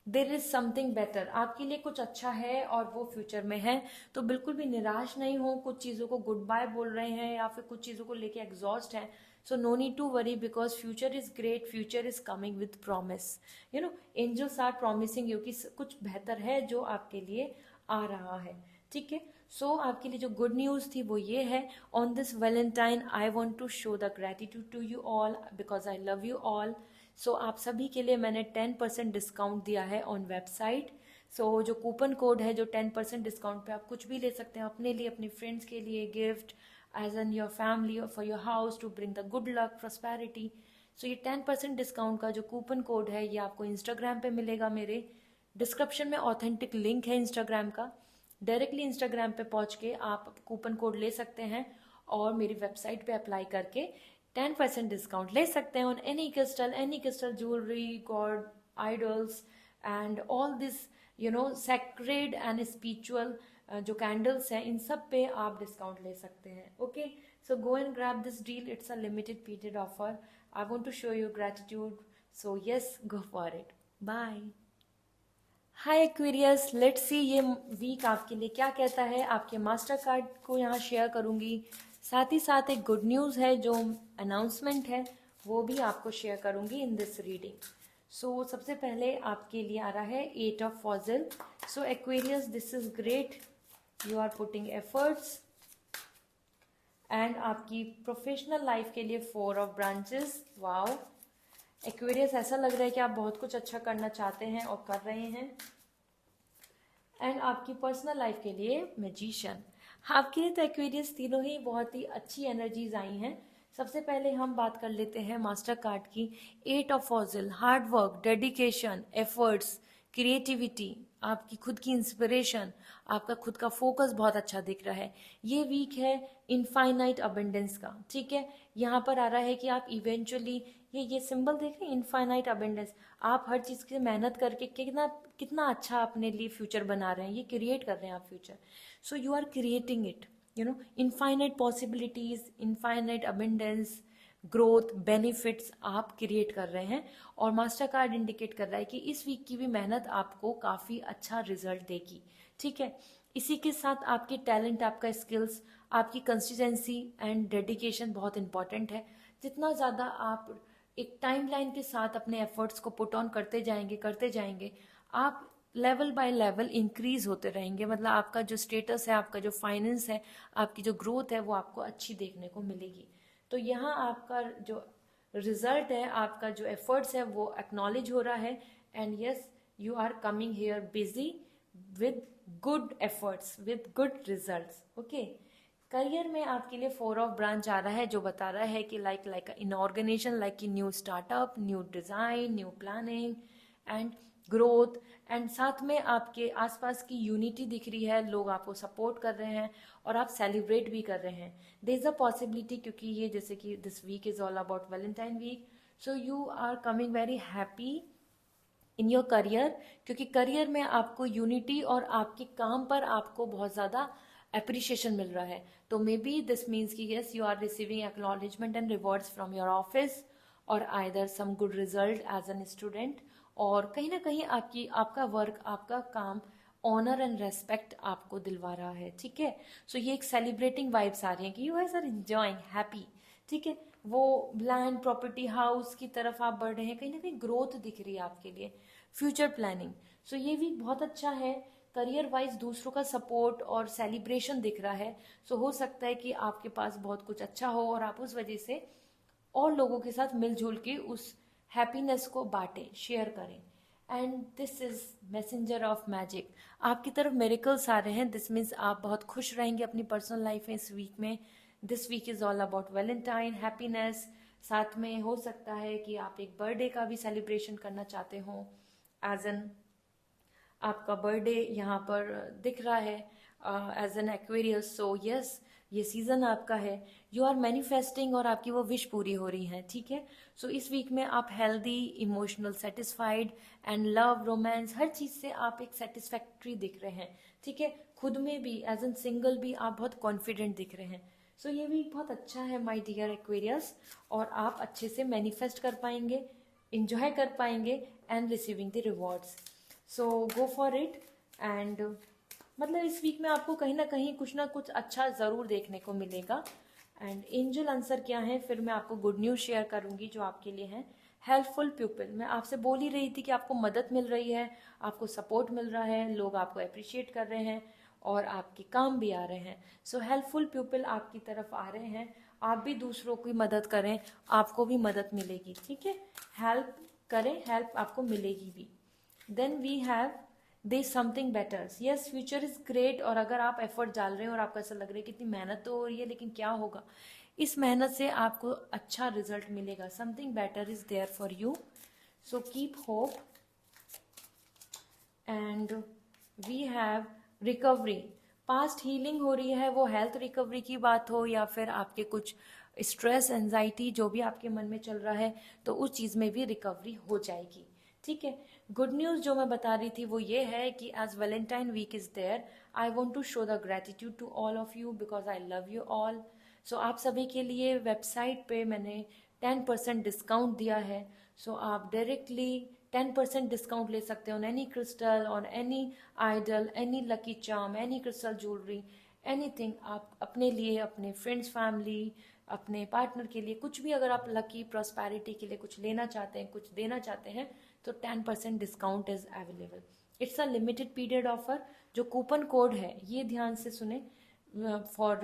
there is something better, आपके लिए कुछ अच्छा है और वो फ्यूचर में है. तो बिल्कुल भी निराश नहीं हो, कुछ चीज़ों को गुड बाय बोल रहे हैं या फिर कुछ चीज़ों को लेके एग्जॉस्ट हैं. So no need to worry because future is great, future is coming with promise. Angels are promising you कि कुछ बेहतर है जो आपके लिए आ रहा है, ठीक है. सो आपके लिए जो गुड न्यूज़ थी वो ये है. On this valentine I want to show the gratitude to you all because I love you all. So आप सभी के लिए मैंने 10% डिस्काउंट दिया है ऑन वेबसाइट. सो जो कूपन कोड है, जो 10% डिस्काउंट पे आप कुछ भी ले सकते हैं अपने लिए, अपने फ्रेंड्स के लिए, gift as an your family for your house to bring the good luck prosperity. So ये 10% डिस्काउंट का जो कूपन कोड है ये आपको इंस्टाग्राम पे मिलेगा. मेरे डिस्क्रिप्शन में ऑथेंटिक लिंक है इंस्टाग्राम का, डायरेक्टली इंस्टाग्राम पे पहुंच के आप कूपन कोड ले सकते हैं और मेरी वेबसाइट पे अप्लाई करके 10% डिस्काउंट ले सकते हैं on any crystal jewellery, god idols and all this sacred and spiritual जो कैंडल्स हैं, इन सब पे आप डिस्काउंट ले सकते हैं, okay. So go and grab this deal, it's a limited period offer. I want to show you gratitude, so yes, go for it. Bye. Hi Aquarius, let's see ये वीक आपके लिए क्या कहता है. आपके मास्टर कार्ड को यहाँ share करूँगी, साथ ही साथ एक गुड न्यूज़ है जो अनाउंसमेंट है वो भी आपको शेयर करूँगी इन दिस रीडिंग. सो सबसे पहले आपके लिए आ रहा है 8 ऑफ फॉजल. So Aquarius, this is great, you are putting efforts. And आपकी प्रोफेशनल लाइफ के लिए 4 ऑफ ब्रांचेस. वाओ एक्वेरियस, ऐसा लग रहा है कि आप बहुत कुछ अच्छा करना चाहते हैं और कर रहे हैं. एंड आपकी पर्सनल लाइफ के लिए मैजिशियन. आपके लिए तो एक्वेरियस तीनों ही बहुत ही अच्छी एनर्जीज आई हैं. सबसे पहले हम बात कर लेते हैं मास्टर कार्ड की. 8 of fossil, hard work, dedication, efforts, creativity, आपकी खुद की इंस्पिरेशन, आपका खुद का फोकस बहुत अच्छा दिख रहा है. ये वीक है इनफाइनाइट अबेंडेंस का, ठीक है. यहाँ पर आ रहा है कि आप इवेंचुअली ये सिंबल देख रहे हैं, इनफाइनाइट अबेंडेंस. आप हर चीज़ की मेहनत करके कितना कितना अच्छा अपने लिए फ्यूचर बना रहे हैं, ये क्रिएट कर रहे हैं आप future. So you are creating it, infinite possibilities, infinite abundance, growth, benefits आप क्रिएट कर रहे हैं. और मास्टर कार्ड इंडिकेट कर रहा है कि इस वीक की भी मेहनत आपको काफ़ी अच्छा रिजल्ट देगी, ठीक है. इसी के साथ आपके टैलेंट, आपका स्किल्स, आपकी कंसिस्टेंसी एंड डेडिकेशन बहुत इंपॉर्टेंट है. जितना ज़्यादा आप एक टाइमलाइन के साथ अपने एफर्ट्स को पुट ऑन करते जाएंगे, आप लेवल बाय लेवल इंक्रीज होते रहेंगे. मतलब आपका जो स्टेटस है, आपका जो फाइनेंस है, आपकी जो ग्रोथ है वो आपको अच्छी देखने को मिलेगी. तो यहाँ आपका जो रिजल्ट है, आपका जो एफर्ट्स है वो एक्नॉलेज हो रहा है. And yes, you are coming here busy with good efforts, with good results, okay. Career में आपके लिए 4 ऑफ ब्रांच आ रहा है जो बता रहा है कि like in organization, like new startup, new design, new planning and growth. And साथ में आपके आसपास की यूनिटी दिख रही है, लोग आपको सपोर्ट कर रहे हैं और आप सेलिब्रेट भी कर रहे हैं. देयर इज अ पॉसिबिलिटी, क्योंकि ये जैसे कि this week is all about Valentine week, so you are coming very happy in your career, क्योंकि करियर में आपको यूनिटी और आपके काम पर आपको बहुत ज़्यादा अप्रिशिएशन मिल रहा है। तो मे बी दिस मीन्स कि yes you are receiving acknowledgement and rewards from your office और either some good result as an student, और कहीं ना कहीं आपका वर्क, आपका काम ऑनर एंड रेस्पेक्ट आपको दिलवा रहा है। ठीक है, सो ये एक सेलिब्रेटिंग वाइब्स आ रही हैं कि you guys are enjoying happy. ठीक है, वो लैंड प्रॉपर्टी हाउस की तरफ आप बढ़ रहे हैं, कहीं ना कहीं ग्रोथ दिख रही है आपके लिए, फ्यूचर प्लानिंग। सो ये वीक बहुत अच्छा है। करियर वाइज दूसरों का सपोर्ट और सेलिब्रेशन दिख रहा है। सो हो सकता है कि आपके पास बहुत कुछ अच्छा हो और आप उस वजह से और लोगों के साथ मिलजुल के उस हैप्पीनेस को बांटें, शेयर करें। And this is messenger of magic, आपकी तरफ मेरिकल्स आ रहे हैं। दिस मीन्स आप बहुत खुश रहेंगे अपनी पर्सनल लाइफ में इस वीक में। This week is all about Valentine, happiness. साथ में हो सकता है कि आप एक बर्थडे का भी सेलिब्रेशन करना चाहते हो, एज एन आपका बर्थडे यहाँ पर दिख रहा है as an Aquarius. So yes, ये सीजन आपका है, यू आर मैनिफेस्टिंग और आपकी वो विश पूरी हो रही है। ठीक है, सो इस वीक में आप healthy, emotional, satisfied and love, romance, हर चीज से आप एक सेटिस्फैक्ट्री दिख रहे हैं। ठीक है, खुद में भी एज एन सिंगल भी आप बहुत कॉन्फिडेंट दिख रहे हैं। सो ये वीक बहुत अच्छा है माय डियर एक्वेरियस, और आप अच्छे से मैनिफेस्ट कर पाएंगे, इंजॉय कर पाएंगे and receiving the rewards. So go for it. And मतलब इस वीक में आपको कहीं ना कुछ अच्छा ज़रूर देखने को मिलेगा। एंड एंजल आंसर क्या है, फिर मैं आपको गुड न्यूज़ शेयर करूंगी जो आपके लिए है। हेल्पफुल पीपल, मैं आपसे बोल ही रही थी कि आपको मदद मिल रही है, आपको सपोर्ट मिल रहा है, लोग आपको अप्रिशिएट कर रहे हैं और आपके काम भी आ रहे हैं। सो हेल्पफुल पीपल आपकी तरफ आ रहे हैं, आप भी दूसरों की मदद करें, आपको भी मदद मिलेगी। ठीक है, हेल्प करें, हेल्प आपको मिलेगी भी। Then we have they something better, yes future is great. और अगर आप एफर्ट डाल रहे हैं और आपको ऐसा लग रहा है कि इतनी मेहनत तो हो रही है लेकिन क्या होगा, इस मेहनत से आपको अच्छा रिजल्ट मिलेगा। Something better is there for you, so keep hope. And we have recovery, past healing हो रही है, वो हेल्थ रिकवरी की बात हो या फिर आपके कुछ स्ट्रेस, एंजाइटी जो भी आपके मन में चल रहा है, तो उस चीज़ में भी रिकवरी हो जाएगी। ठीक है, गुड न्यूज़ जो मैं बता रही थी वो ये है कि as valentine week is there, I want to show the gratitude to all of you because I love you all. So आप सभी के लिए वेबसाइट पे मैंने 10% डिस्काउंट दिया है। सो आप डायरेक्टली 10% डिस्काउंट ले सकते हो on any crystal, on any idol, any lucky charm, any crystal jewellery, anything. आप अपने लिए, अपने फ्रेंड्स, फैमिली, अपने पार्टनर के लिए कुछ भी, अगर आप लकी प्रॉस्पेरिटी के लिए कुछ लेना चाहते हैं, कुछ देना चाहते हैं, तो 10% discount is available. It's a limited period offer. जो कूपन कोड है ये ध्यान से सुने, फॉर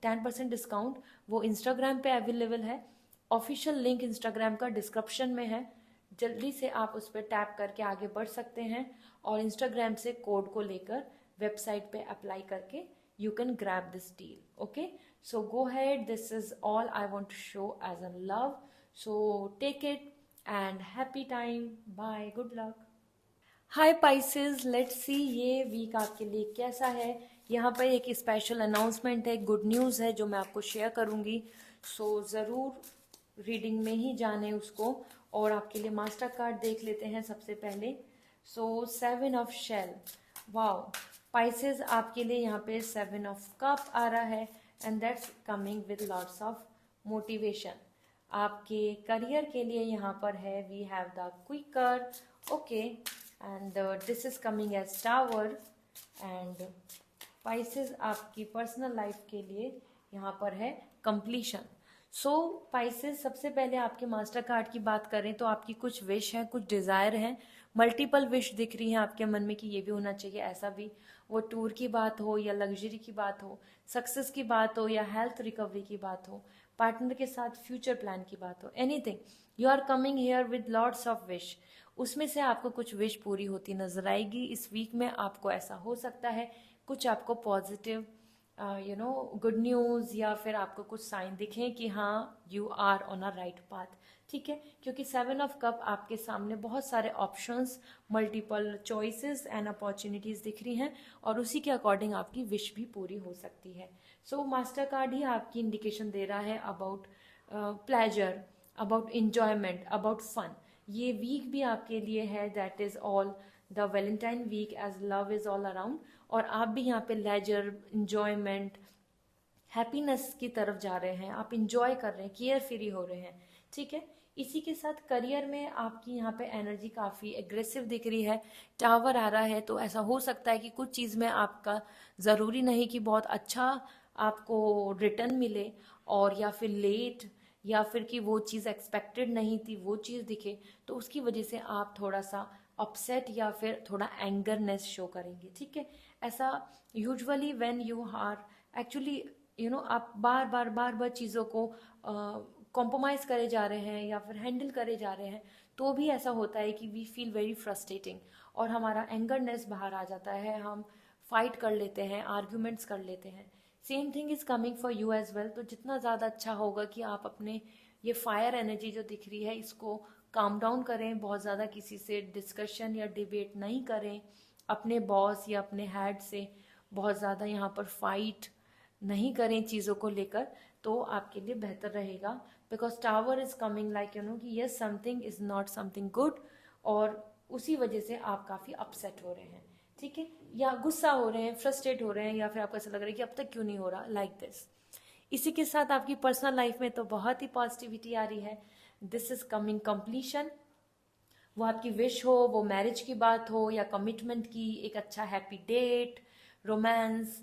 10% डिस्काउंट, वो इंस्टाग्राम पे अवेलेबल है। ऑफिशियल लिंक इंस्टाग्राम का डिस्क्रिप्शन में है, जल्दी से आप उस पर टैप करके आगे बढ़ सकते हैं और इंस्टाग्राम से कोड को लेकर वेबसाइट पे अप्लाई करके you can grab this deal. Okay, so go head, this is all I want to show as an love. So take it and happy time, bye, good luck. Hi Pisces, let's see ये week आपके लिए कैसा है। यहाँ पर एक special announcement है, good news है जो मैं आपको शेयर करूँगी। सो ज़रूर रीडिंग में ही जाने उसको, और आपके लिए मास्टर कार्ड देख लेते हैं सबसे पहले। सो 7 ऑफ शेल, वाओ पाइसेस, आपके लिए यहाँ पे 7 ऑफ कप आ रहा है and that's coming with lots of motivation. आपके करियर के लिए यहाँ पर है we have the quicker, okay, and this is coming as tower. And Pisces आपकी पर्सनल लाइफ के लिए यहाँ पर है कंप्लीशन। सो पाइसेस, सबसे पहले आपके मास्टर कार्ड की बात करें तो आपकी कुछ विश है, कुछ डिज़ायर है, मल्टीपल विश दिख रही है आपके मन में कि ये भी होना चाहिए, ऐसा भी। वो टूर की बात हो या लग्जरी की बात हो, सक्सेस की बात हो या हेल्थ रिकवरी की बात हो, पार्टनर के साथ फ्यूचर प्लान की बात हो, anything, you are coming here with lots of wish. उसमें से आपको कुछ विश पूरी होती नजर आएगी इस वीक में। आपको ऐसा हो सकता है कुछ आपको पॉजिटिव गुड न्यूज़ या फिर आपको कुछ साइन दिखें कि हाँ you are on a right path. ठीक है, क्योंकि 7 ऑफ कप आपके सामने बहुत सारे options, multiple choices and opportunities दिख रही हैं और उसी के अकॉर्डिंग आपकी विश भी पूरी हो सकती है। सो मास्टर कार्ड ही आपकी इंडिकेशन दे रहा है about pleasure, about enjoyment, about fun. ये वीक भी आपके लिए है, that is all the Valentine week as love is all around, और आप भी यहाँ पे लेजर, इंजॉयमेंट, हैप्पीनेस की तरफ जा रहे हैं, आप इंजॉय कर रहे हैं, केयर फ्री हो रहे हैं, ठीक है। इसी के साथ करियर में आपकी यहाँ पे एनर्जी काफ़ी एग्रेसिव दिख रही है, टावर आ रहा है, तो ऐसा हो सकता है कि कुछ चीज़ में आपका ज़रूरी नहीं कि बहुत अच्छा आपको रिटर्न मिले, और या फिर लेट, या फिर कि वो चीज़ एक्सपेक्टेड नहीं थी वो चीज़ दिखे, तो उसकी वजह से आप थोड़ा सा अपसेट या फिर थोड़ा एंगरनेस शो करेंगे, ठीक है। ऐसा usually when you are actually आप बार बार चीज़ों को कॉम्प्रोमाइज़ करे जा रहे हैं या फिर हैंडल करे जा रहे हैं, तो भी ऐसा होता है कि वी फील वेरी फ्रस्ट्रेटिंग, और हमारा एंगरनेस बाहर आ जाता है, हम फाइट कर लेते हैं, आर्ग्यूमेंट्स कर लेते हैं। Same thing is coming for you as well. तो जितना ज़्यादा अच्छा होगा कि आप अपने ये फायर एनर्जी जो दिख रही है इसको काम डाउन करें, बहुत ज़्यादा किसी से डिस्कशन या डिबेट नहीं करें, अपने बॉस या अपने हेड से बहुत ज़्यादा यहाँ पर फाइट नहीं करें चीज़ों को लेकर, तो आपके लिए बेहतर रहेगा। Because tower is coming like कि yes something is not something good, और उसी वजह से आप काफ़ी अपसेट हो रहे हैं, ठीक है, या गुस्सा हो रहे हैं, फ्रस्ट्रेट हो रहे हैं, या फिर आपको ऐसा लग रहा है कि अब तक क्यों नहीं हो रहा, लाइक दिस। इसी के साथ आपकी पर्सनल लाइफ में तो बहुत ही पॉजिटिविटी आ रही है, दिस इज कमिंग कंप्लीशन। वो आपकी विश हो, वो मैरिज की बात हो या कमिटमेंट की, एक अच्छा happy date, romance,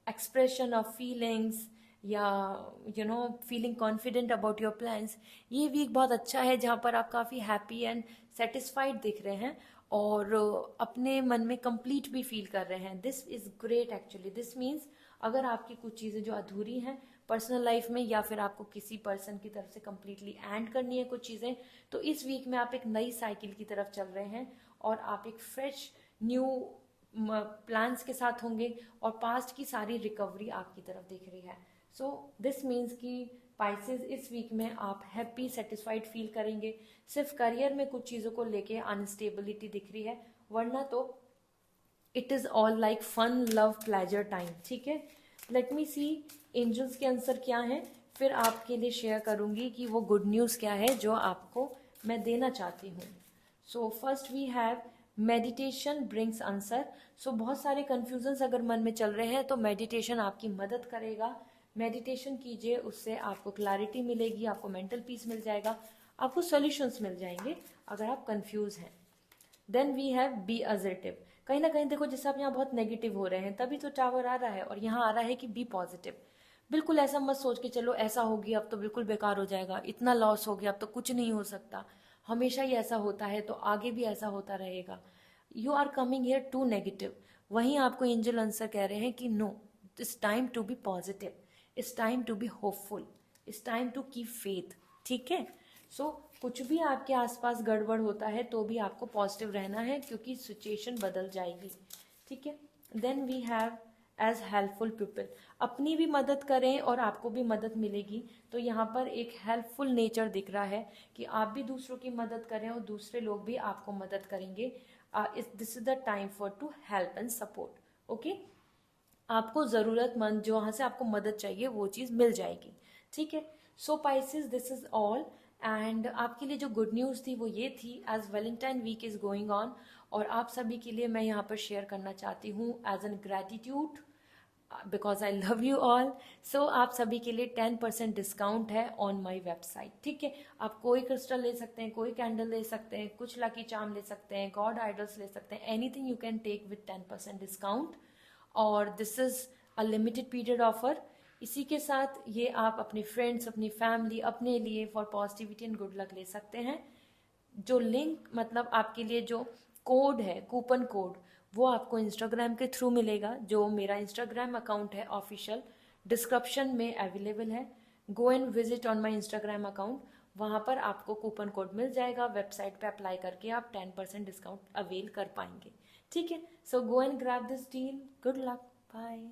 expression of feelings, या feeling confident about your plans, ये वीक बहुत अच्छा है जहाँ पर आप काफ़ी हैप्पी एंड सेटिस्फाइड दिख रहे हैं, और अपने मन में कंप्लीट भी फील कर रहे हैं। This is great actually. This means अगर आपकी कुछ चीज़ें जो अधूरी हैं पर्सनल लाइफ में, या फिर आपको किसी पर्सन की तरफ से कंप्लीटली एंड करनी है कुछ चीज़ें, तो इस वीक में आप एक नई साइकिल की तरफ चल रहे हैं, और आप एक फ्रेश न्यू प्लान्स के साथ होंगे, और पास्ट की सारी रिकवरी आपकी तरफ दिख रही है। सो दिस मीन्स कि पाइसेस इस वीक में आप हैप्पी सेटिस्फाइड फील करेंगे। सिर्फ करियर में कुछ चीज़ों को लेके अनस्टेबिलिटी दिख रही है, वरना तो it is all like fun, love, pleasure time, ठीक है। लेट मी सी एंजल्स के आंसर क्या हैं, फिर आपके लिए शेयर करूंगी कि वो गुड न्यूज़ क्या है जो आपको मैं देना चाहती हूँ। So first we have meditation brings answer. So बहुत सारे कन्फ्यूजन्स अगर मन में चल रहे हैं तो मेडिटेशन आपकी मदद करेगा। मेडिटेशन कीजिए, उससे आपको क्लैरिटी मिलेगी, आपको मेंटल पीस मिल जाएगा, आपको सॉल्यूशंस मिल जाएंगे अगर आप कंफ्यूज हैं। Then we have be assertive. कहीं ना कहीं देखो, जैसे आप यहाँ बहुत नेगेटिव हो रहे हैं तभी तो टावर आ रहा है, और यहाँ आ रहा है कि बी पॉजिटिव। बिल्कुल ऐसा मत सोच के चलो ऐसा हो गया अब तो बिल्कुल बेकार हो जाएगा, इतना लॉस हो गया अब तो कुछ नहीं हो सकता, हमेशा ही ऐसा होता है तो आगे भी ऐसा होता रहेगा। You are coming here to negative. वहीं आपको एंजल आंसर कह रहे हैं कि no, it's time to be positive, it's time to be hopeful, it's time to keep faith, ठीक है। सो कुछ भी आपके आसपास गड़बड़ होता है तो भी आपको पॉजिटिव रहना है, क्योंकि सिचुएशन बदल जाएगी, ठीक है। Then we have as helpful people. अपनी भी मदद करें और आपको भी मदद मिलेगी, तो यहाँ पर एक हेल्पफुल नेचर दिख रहा है कि आप भी दूसरों की मदद करें और दूसरे लोग भी आपको मदद करेंगे। This is the time for to help and support, okay. आपको ज़रूरतमंद जहाँ से आपको मदद चाहिए वो चीज़ मिल जाएगी, ठीक है। So pisces, this is all. And आपके लिए जो गुड न्यूज़ थी वो ये थी, as valentine week is going on, और आप सभी के लिए मैं यहाँ पर शेयर करना चाहती हूँ as an gratitude, because I love you all. So आप सभी के लिए 10% डिस्काउंट है ऑन माई वेबसाइट, ठीक है। आप कोई क्रिस्टल ले सकते हैं, कोई कैंडल ले सकते हैं, कुछ लकी चार्म ले सकते हैं, गॉड आइडल्स ले सकते हैं, anything you can take with 10% discount, और this is a limited period offer. इसी के साथ ये आप अपने फ्रेंड्स, अपनी फैमिली, अपने लिए for positivity and good luck ले सकते हैं। जो लिंक, मतलब आपके लिए जो कोड है, कूपन कोड, वो आपको इंस्टाग्राम के थ्रू मिलेगा, जो मेरा इंस्टाग्राम अकाउंट है ऑफिशियल, डिस्क्रिप्शन में अवेलेबल है। गो and visit on my Instagram account, वहाँ पर आपको कूपन कोड मिल जाएगा, वेबसाइट पे अप्लाई करके आप 10% डिस्काउंट अवेल कर पाएंगे, ठीक है। So go and grab this deal, good luck, bye.